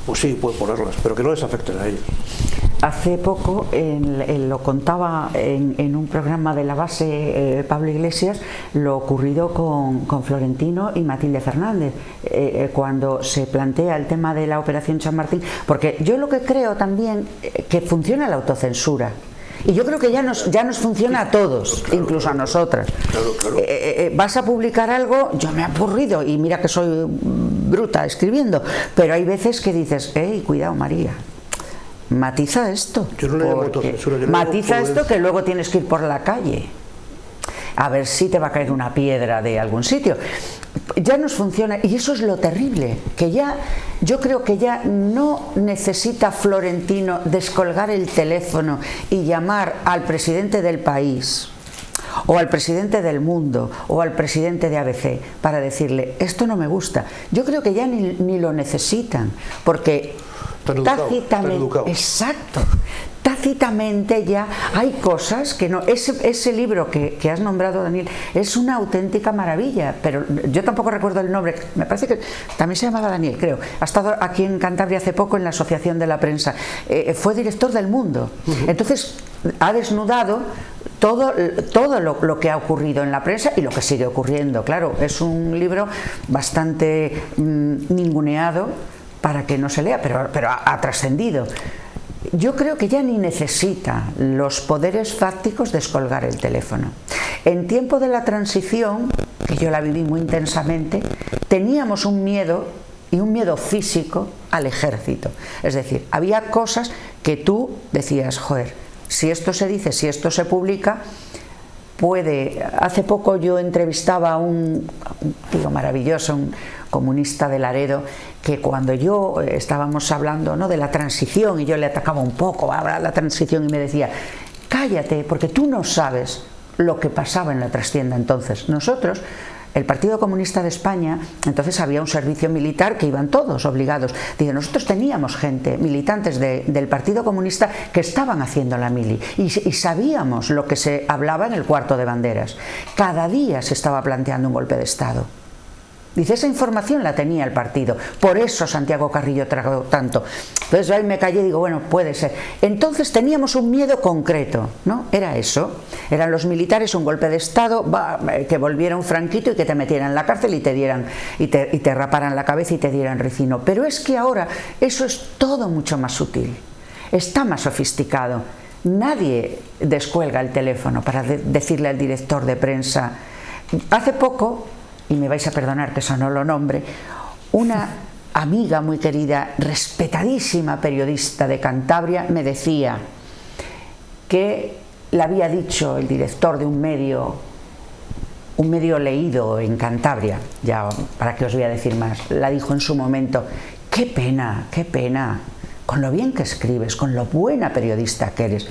pues sí, puede ponerlas, pero que no les afecten a ellos. Hace poco, lo contaba en un programa de La Base, Pablo Iglesias, lo ocurrido con Florentino y Matilde Fernández, cuando se plantea el tema de la Operación Chamartín, porque yo lo que creo también que funciona la autocensura. Y yo creo que ya nos funciona a todos, claro, incluso a nosotras. Claro. Vas a publicar algo, yo me he aburrido y mira que soy bruta escribiendo, pero hay veces que dices, cuidado María, matiza esto, yo no le llamo autocensura, matiza esto que luego tienes que ir por la calle a ver si te va a caer una piedra de algún sitio. Ya nos funciona, y eso es lo terrible, que yo creo que ya no necesita Florentino descolgar el teléfono y llamar al presidente del país o al presidente del mundo o al presidente de ABC para decirle, esto no me gusta. Yo creo que ya ni lo necesitan, porque tácitamente, exacto, tácitamente ya hay cosas que no. Ese libro que has nombrado, Daniel, es una auténtica maravilla, pero yo tampoco recuerdo el nombre, me parece que también se llamaba Daniel, creo. Ha estado aquí en Cantabria hace poco en la Asociación de la Prensa, fue director del Mundo. Entonces ha desnudado todo lo que ha ocurrido en la prensa y lo que sigue ocurriendo. Claro, es un libro bastante ninguneado para que no se lea, pero ha trascendido. Yo creo que ya ni necesita los poderes fácticos descolgar el teléfono. En tiempo de la transición, que yo la viví muy intensamente, teníamos un miedo, y un miedo físico, al ejército. Es decir, había cosas que tú decías, joder, si esto se dice, si esto se publica, hace poco yo entrevistaba a un tío maravilloso, un comunista de Laredo, que cuando yo estábamos hablando, ¿no?, de la transición, y yo le atacaba un poco a la transición y me decía: cállate, porque tú no sabes lo que pasaba en la trastienda entonces. Nosotros, el Partido Comunista de España, entonces había un servicio militar que iban todos obligados. Digo, nosotros teníamos gente, militantes del Partido Comunista, que estaban haciendo la mili y sabíamos lo que se hablaba en el cuarto de banderas. Cada día se estaba planteando un golpe de Estado. Dice, esa información la tenía el partido, por eso Santiago Carrillo tragó tanto. Entonces yo ahí me callé y digo, bueno, puede ser. Entonces teníamos un miedo concreto, ¿no? Era eso, eran los militares, un golpe de Estado, que volviera un franquito y que te metieran en la cárcel y te raparan la cabeza y te dieran ricino. Pero es que ahora eso es todo mucho más sutil, está más sofisticado. Nadie descuelga el teléfono para decirle al director de prensa. Hace poco, y me vais a perdonar que eso no lo nombre, una amiga muy querida, respetadísima periodista de Cantabria, me decía que le había dicho el director de un medio leído en Cantabria, ya para qué os voy a decir más, la dijo en su momento: qué pena, con lo bien que escribes, con lo buena periodista que eres,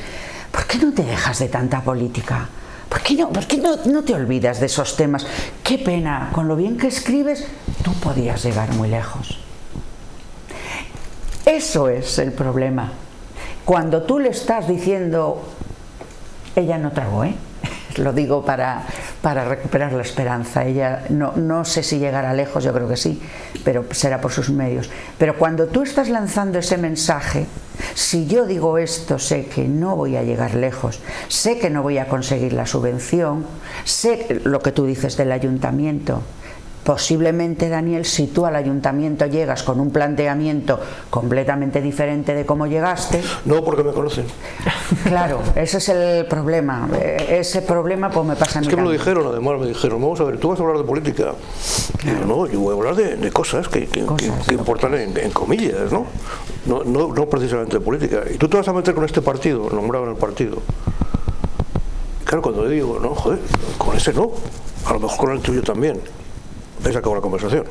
¿por qué no te dejas de tanta política? ¿Por qué no te olvidas de esos temas? Qué pena, con lo bien que escribes, tú podías llegar muy lejos. Eso es el problema. Cuando tú le estás diciendo, ella no tragó, lo digo para recuperar la esperanza, ella no sé si llegará lejos, yo creo que sí, pero será por sus medios. Pero cuando tú estás lanzando ese mensaje, si yo digo esto, sé que no voy a llegar lejos, sé que no voy a conseguir la subvención, sé lo que tú dices del ayuntamiento. Posiblemente, Daniel, si tú al ayuntamiento llegas con un planteamiento completamente diferente de cómo llegaste... No, porque me conocen. Claro, ese es el problema. Ese problema pues me pasa a mí. Es que me lo también. dijeron, además me dijeron, vamos a ver, tú vas a hablar de política. Claro. Digo, no, yo voy a hablar de cosas que importan en comillas, ¿no? No precisamente de política. Y tú te vas a meter con este partido, nombrado en el partido. Claro, cuando yo digo, no, joder, con ese no, a lo mejor con el tuyo también. Se acabó la conversación.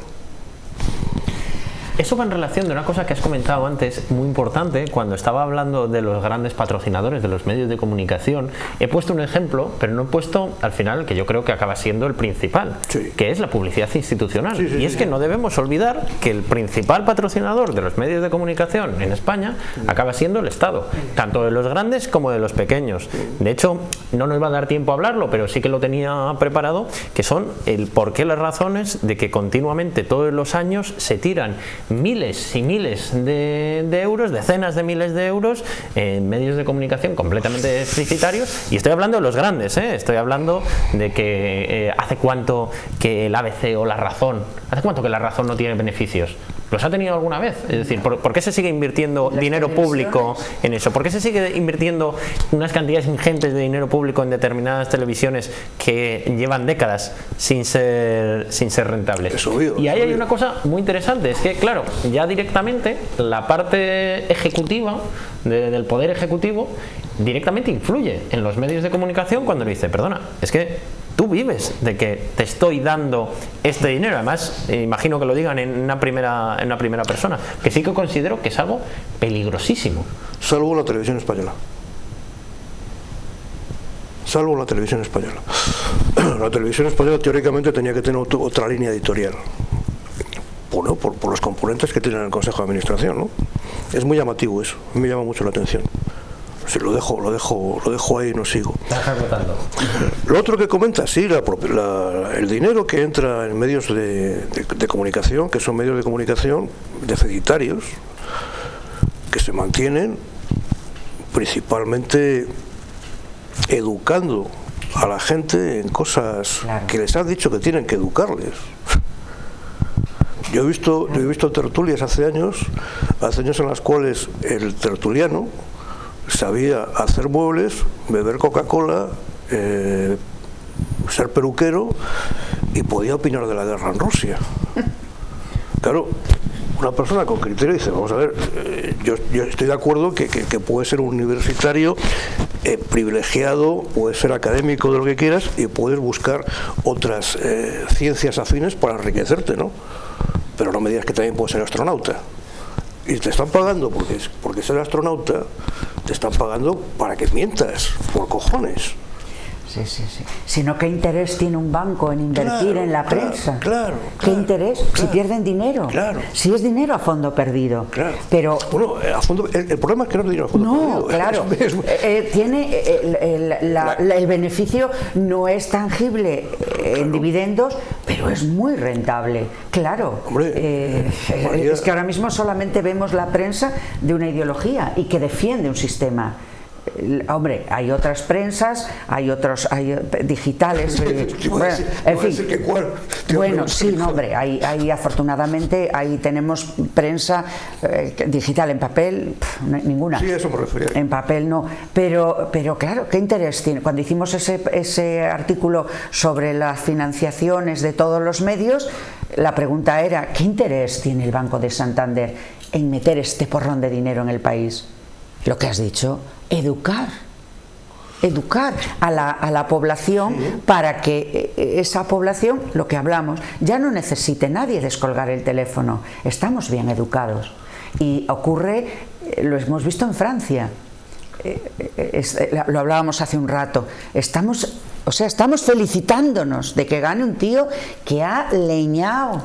Eso va en relación de una cosa que has comentado antes, muy importante, cuando estaba hablando de los grandes patrocinadores de los medios de comunicación. He puesto un ejemplo, pero no he puesto al final, que yo creo que acaba siendo el principal, sí, que es la publicidad institucional. Sí, y es que no debemos olvidar que el principal patrocinador de los medios de comunicación en España acaba siendo el Estado, tanto de los grandes como de los pequeños. De hecho, no nos va a dar tiempo a hablarlo, pero sí que lo tenía preparado, que son el porqué, las razones de que continuamente todos los años se tiran miles y miles de euros, decenas de miles de euros en medios de comunicación completamente deficitarios. Y estoy hablando de los grandes, estoy hablando de que hace cuánto que el ABC o La Razón, hace cuánto que La Razón no tiene beneficios. ¿Los ha tenido alguna vez? Es decir, ¿por qué se sigue invirtiendo dinero público en eso? ¿Por qué se sigue invirtiendo unas cantidades ingentes de dinero público en determinadas televisiones que llevan décadas sin ser rentables? Es obvio, y ahí hay una cosa muy interesante, es que, claro, ya directamente la parte ejecutiva del poder ejecutivo directamente influye en los medios de comunicación cuando le dice, perdona, es que tú vives de que te estoy dando este dinero. Además, imagino que lo digan en una primera persona, que sí que considero que es algo peligrosísimo. Salvo la televisión española. Salvo la televisión española. La televisión española teóricamente tenía que tener otra línea editorial. Bueno, por los componentes que tiene el Consejo de Administración, ¿no? Es muy llamativo eso, me llama mucho la atención. Sí, lo dejo ahí y no sigo. Lo otro que comenta, sí, el dinero que entra en medios de comunicación, que son medios de comunicación deficitarios, que se mantienen principalmente educando a la gente en cosas que les han dicho que tienen que educarles. Yo he visto tertulias hace años en las cuales el tertuliano sabía hacer muebles, beber Coca-Cola, ser peluquero y podía opinar de la guerra en Rusia. Claro, una persona con criterio dice, vamos a ver, yo estoy de acuerdo que puede ser un universitario privilegiado, puede ser académico de lo que quieras y puedes buscar otras ciencias afines para enriquecerte, ¿no? pero no me digas que también puedes ser astronauta. Y te están pagando porque ser astronauta, te están pagando para que mientas, por cojones. Sí. Sino ¿qué interés tiene un banco en invertir en la prensa? ¿Qué interés? Si pierden dinero. Si es dinero a fondo perdido. Pero bueno, a fondo, el problema es que no es dinero a fondo perdido. Claro. Tiene el beneficio no es tangible en dividendos, pero es muy rentable. Claro. Hombre, es que ahora mismo solamente vemos la prensa de una ideología y que defiende un sistema. Hombre, hay otras prensas, hay digitales, en fin. Bueno, sí, no, hombre, hay afortunadamente, ahí tenemos prensa digital. En papel, ninguna. Sí, eso me refería. En papel no, pero claro, ¿qué interés tiene? Cuando hicimos ese artículo sobre las financiaciones de todos los medios, la pregunta era, ¿qué interés tiene el Banco de Santander en meter este porrón de dinero en el país? Lo que has dicho, educar a la población, sí, para que esa población, lo que hablamos, ya no necesite nadie descolgar el teléfono. Estamos bien educados y ocurre, lo hemos visto en Francia, lo hablábamos hace un rato, estamos felicitándonos de que gane un tío que ha leñado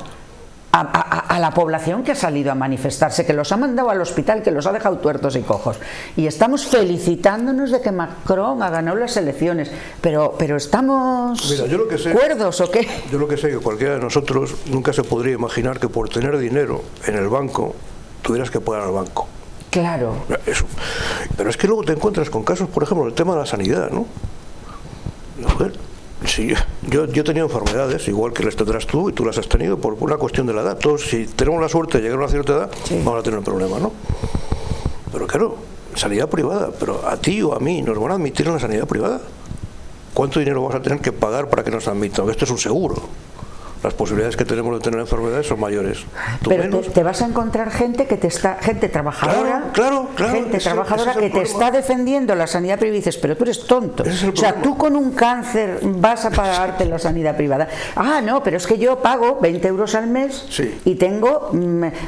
a la población que ha salido a manifestarse, que los ha mandado al hospital, que los ha dejado tuertos y cojos, y estamos felicitándonos de que Macron ha ganado las elecciones, pero estamos cuerdos o qué. Yo lo que sé, que cualquiera de nosotros nunca se podría imaginar que por tener dinero en el banco tuvieras que pagar al banco. Claro. Eso. Pero es que luego te encuentras con casos, por ejemplo, el tema de la sanidad, ¿no? Sí, yo he tenido enfermedades, igual que las tendrás tú, y tú las has tenido por una cuestión de la edad. Todos, si tenemos la suerte de llegar a una cierta edad, sí, vamos a tener un problema, ¿no? Pero claro, sanidad privada, pero a ti o a mí nos van a admitir en la sanidad privada. ¿Cuánto dinero vas a tener que pagar para que nos admitan? Esto es un seguro. Las posibilidades que tenemos de tener enfermedades son mayores. Pero te vas a encontrar gente trabajadora, gente trabajadora que te está defendiendo la sanidad privada y dices, pero tú eres tonto. O sea, tú con un cáncer vas a pagarte la sanidad privada. Ah, no, pero es que yo pago 20 euros al mes, sí, y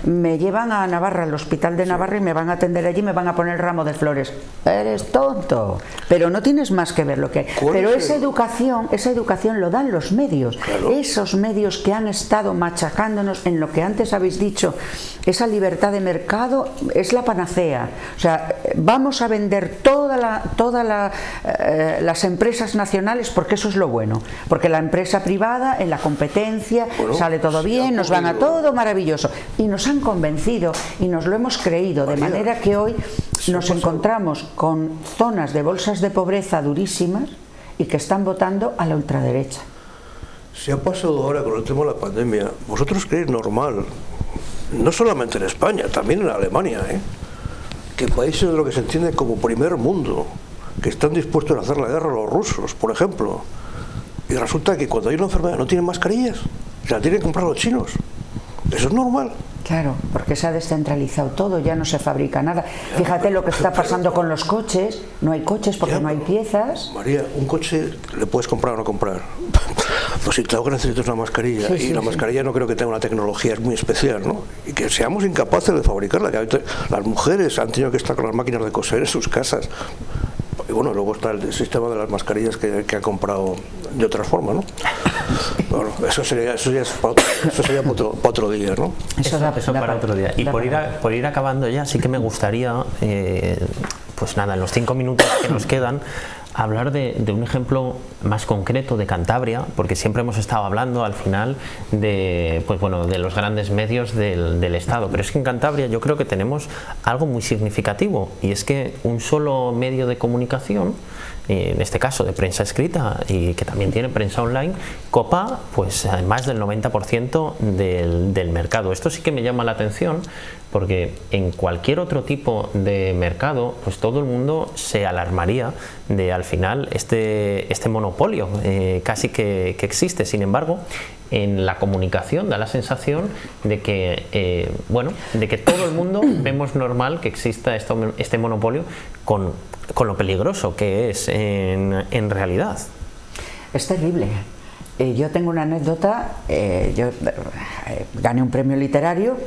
me llevan a Navarra, al hospital de Navarra, y me van a atender allí, me van a poner ramo de flores. Eres tonto. Pero no tienes más que ver lo que hay. Pero esa educación lo dan los medios. Esos medios que han estado machacándonos en lo que antes habéis dicho, esa libertad de mercado es la panacea. O sea, vamos a vender todas las empresas nacionales porque eso es lo bueno, porque la empresa privada en la competencia sale todo bien, nos van a todo maravilloso, y nos han convencido y nos lo hemos creído, de manera que hoy nos encontramos con zonas de bolsas de pobreza durísimas y que están votando a la ultraderecha. Se ha pasado ahora con el tema de la pandemia. ¿Vosotros creéis normal, no solamente en España, también en Alemania, que países de lo que se entiende como primer mundo, que están dispuestos a hacer la guerra a los rusos, por ejemplo, y resulta que cuando hay una enfermedad no tienen mascarillas, se la tienen que comprar los chinos? ¿Eso es normal? Claro, porque se ha descentralizado todo, ya no se fabrica nada. Fíjate lo que está pasando con los coches, no hay coches porque no hay piezas. María, un coche le puedes comprar o no comprar. Pues sí, claro que necesitas una mascarilla, y la mascarilla no creo que tenga una tecnología muy especial, ¿no? Y que seamos incapaces de fabricarla. Que las mujeres han tenido que estar con las máquinas de coser en sus casas. Y bueno, luego está el sistema de las mascarillas que han comprado de otra forma, ¿no? Bueno, eso sería para otro día, ¿no? Eso para otro día. Y por ir acabando ya, sí que me gustaría, pues nada, en los 5 minutos que nos quedan, hablar de un ejemplo más concreto de Cantabria, porque siempre hemos estado hablando al final de los grandes medios del Estado, pero es que en Cantabria yo creo que tenemos algo muy significativo, y es que un solo medio de comunicación, en este caso de prensa escrita y que también tiene prensa online, copa pues más del 90% del mercado. Esto sí que me llama la atención, porque en cualquier otro tipo de mercado pues todo el mundo se alarmaría de al final este monopolio casi que existe. Sin embargo, en la comunicación da la sensación de que de que todo el mundo vemos normal que exista este monopolio con lo peligroso que es en realidad. Es terrible. yo tengo una anécdota. Yo gané un premio literario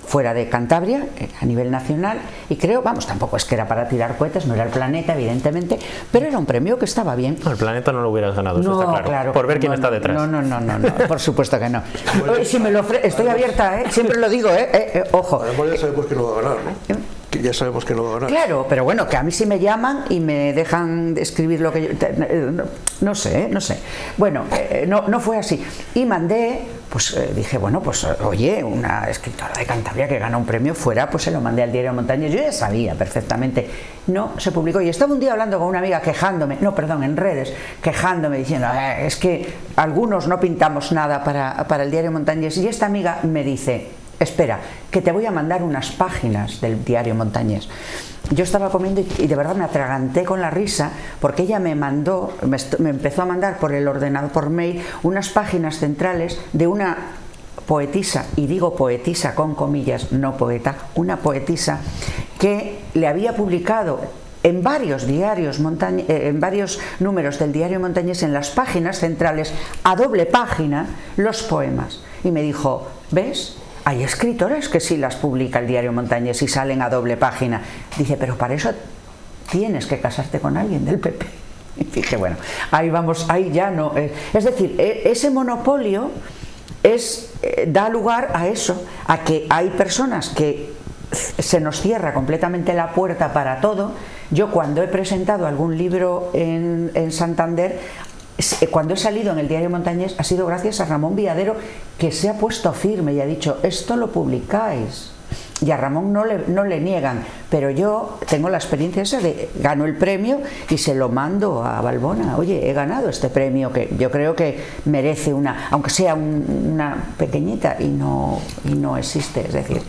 fuera de Cantabria, a nivel nacional, y creo, vamos, tampoco es que era para tirar cohetes, no era el Planeta, evidentemente, pero era un premio que estaba bien. No, el Planeta no lo hubieras ganado, eso está claro. Por ver quién está detrás. No, por supuesto que no. Si me lo estoy abierta, siempre lo digo, ojo. Además ya sabemos que no va a ganar, ¿no? Que ya sabemos que no va a ganar. Claro, pero bueno, que a mí sí me llaman y me dejan escribir lo que yo... No sé. Bueno, no fue así. Y mandé, pues dije, bueno, pues oye, una escritora de Cantabria que gana un premio fuera, pues se lo mandé al Diario de Montañés. Yo ya sabía perfectamente. No se publicó. Y estaba un día hablando con una amiga en redes, quejándome, diciendo, es que algunos no pintamos nada para el Diario de Montañés. Y esta amiga me dice, espera, que te voy a mandar unas páginas del Diario Montañés. Yo estaba comiendo y de verdad me atraganté con la risa, porque ella me empezó a mandar por el ordenador, por mail, unas páginas centrales de una poetisa, y digo poetisa con comillas, no poeta, una poetisa que le había publicado en varios diarios, en varios números del Diario Montañés, en las páginas centrales, a doble página, los poemas. Y me dijo, ¿ves? Hay escritores que sí las publica el Diario Montañés y salen a doble página. Dice, pero para eso tienes que casarte con alguien del PP. Y dije, bueno, ahí vamos, ahí ya no. Es decir, ese monopolio da lugar a eso, a que hay personas que se nos cierra completamente la puerta para todo. Yo cuando he presentado algún libro en Santander, cuando he salido en el Diario Montañés, ha sido gracias a Ramón Viadero, que se ha puesto firme y ha dicho, esto lo publicáis. Y a Ramón no le niegan, pero yo tengo la experiencia esa de gano el premio y se lo mando a Valbona. Oye, he ganado este premio que yo creo que merece aunque sea una pequeñita, y no existe, es decir,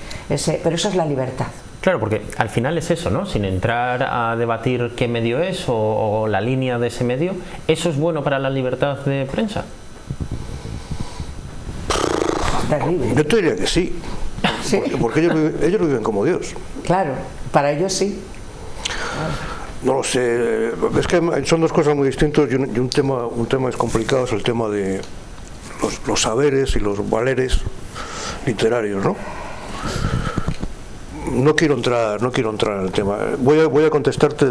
pero eso es la libertad. Claro, porque al final es eso, ¿no? Sin entrar a debatir qué medio es o la línea de ese medio, ¿eso es bueno para la libertad de prensa? Terrible. Yo te diría que sí, sí. Porque ellos lo viven como Dios. Claro, para ellos sí. No lo sé, es que son dos cosas muy distintas, y un tema es complicado, es el tema de los saberes y los valeres literarios, ¿no? No quiero entrar en el tema. Voy a contestarte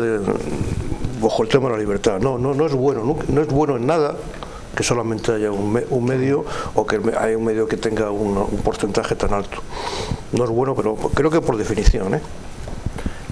bajo el tema de la libertad. No es bueno, no es bueno en nada que solamente haya un medio, o que haya un medio que tenga un porcentaje tan alto. No es bueno, pero creo que por definición,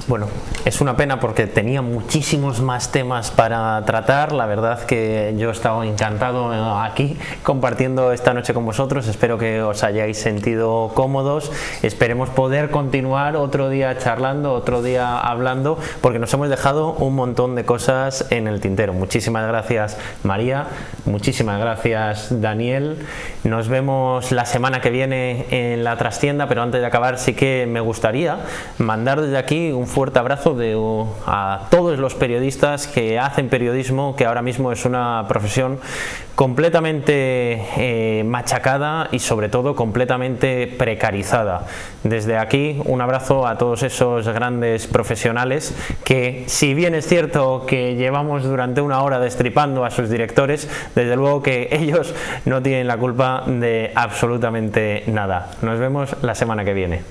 Bueno, es una pena porque tenía muchísimos más temas para tratar. La verdad que yo he estado encantado aquí compartiendo esta noche con vosotros. Espero que os hayáis sentido cómodos. Esperemos poder continuar otro día charlando, otro día hablando, porque nos hemos dejado un montón de cosas en el tintero. Muchísimas gracias, María. Muchísimas gracias, Daniel. Nos vemos la semana que viene en la trastienda, pero antes de acabar sí que me gustaría mandar desde aquí un fuerte abrazo a todos los periodistas que hacen periodismo, que ahora mismo es una profesión completamente machacada y sobre todo completamente precarizada. Desde aquí un abrazo a todos esos grandes profesionales que, si bien es cierto que llevamos durante una hora destripando a sus directores, desde luego que ellos no tienen la culpa de absolutamente nada. Nos vemos la semana que viene.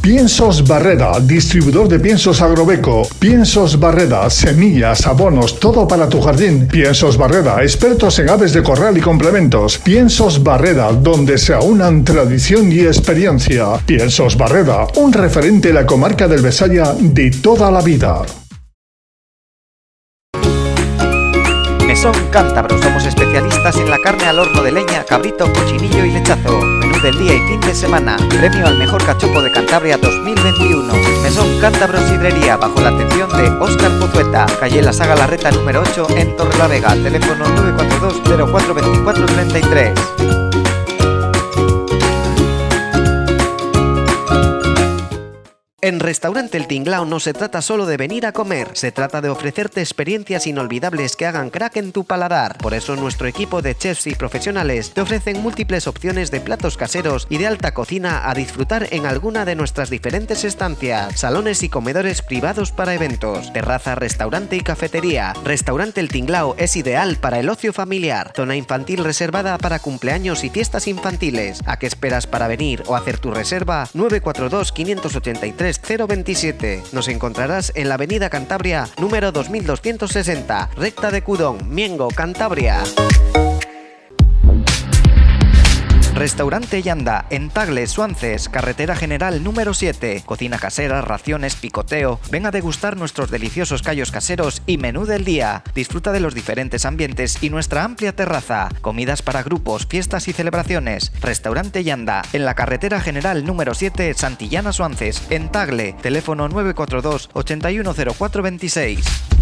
Piensos Barreda, distribuidor de piensos Agrobeco. Piensos Barreda, semillas, abonos, todo para tu jardín. Piensos Barreda, expertos en aves de corral y complementos. Piensos Barreda, donde se aunan tradición y experiencia. Piensos Barreda, un referente en la comarca del Besaya de toda la vida. Mesón Cántabro, somos especialistas en la carne al horno de leña, cabrito, cochinillo y lechazo. Menú del día y fin de semana. Premio al mejor cachopo de Cantabria 2021. Mesón Cántabro Sidrería, bajo la atención de Óscar Pozueta. Calle La Saga Larreta número 8 en Torrelavega. Teléfono 942 04 24 33. En Restaurante El Tinglao no se trata solo de venir a comer, se trata de ofrecerte experiencias inolvidables que hagan crack en tu paladar. Por eso nuestro equipo de chefs y profesionales te ofrecen múltiples opciones de platos caseros y de alta cocina a disfrutar en alguna de nuestras diferentes estancias, salones y comedores privados para eventos, terraza, restaurante y cafetería. Restaurante El Tinglao es ideal para el ocio familiar, zona infantil reservada para cumpleaños y fiestas infantiles. ¿A qué esperas para venir o hacer tu reserva? 942 583 027. Nos encontrarás en la Avenida Cantabria, número 2260, recta de Cudón, Miengo, Cantabria. Restaurante Yanda, en Tagle, Suances, carretera general número 7. Cocina casera, raciones, picoteo. Ven a degustar nuestros deliciosos callos caseros y menú del día. Disfruta de los diferentes ambientes y nuestra amplia terraza. Comidas para grupos, fiestas y celebraciones. Restaurante Yanda, en la carretera general número 7, Santillana, Suances, en Tagle. Teléfono 942 810426.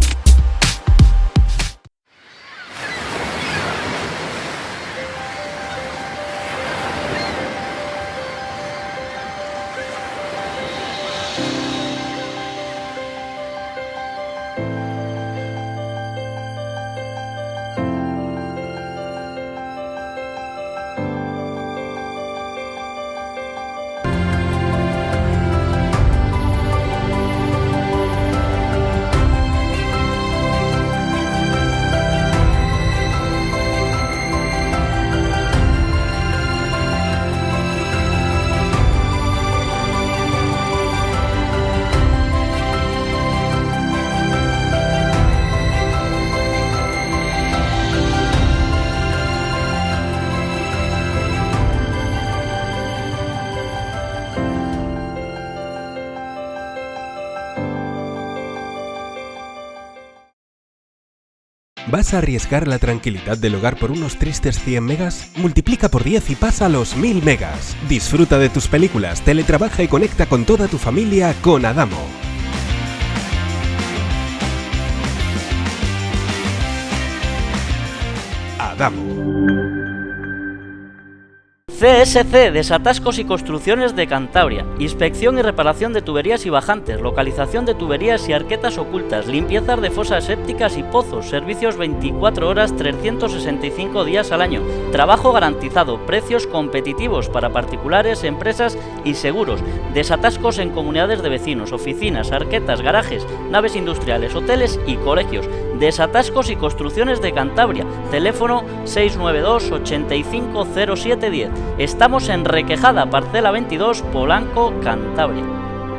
¿Vas a arriesgar la tranquilidad del hogar por unos tristes 100 megas? Multiplica por 10 y pasa a los 1000 megas. Disfruta de tus películas, teletrabaja y conecta con toda tu familia con Adamo. Adamo. CSC, Desatascos y Construcciones de Cantabria. Inspección y reparación de tuberías y bajantes, localización de tuberías y arquetas ocultas, limpiezas de fosas sépticas y pozos, servicios 24 horas, 365 días al año, trabajo garantizado, precios competitivos para particulares, empresas y seguros, desatascos en comunidades de vecinos, oficinas, arquetas, garajes, naves industriales, hoteles y colegios. Desatascos y Construcciones de Cantabria, teléfono 692 850710. Estamos en Requejada, parcela 22, Polanco, Cantabria.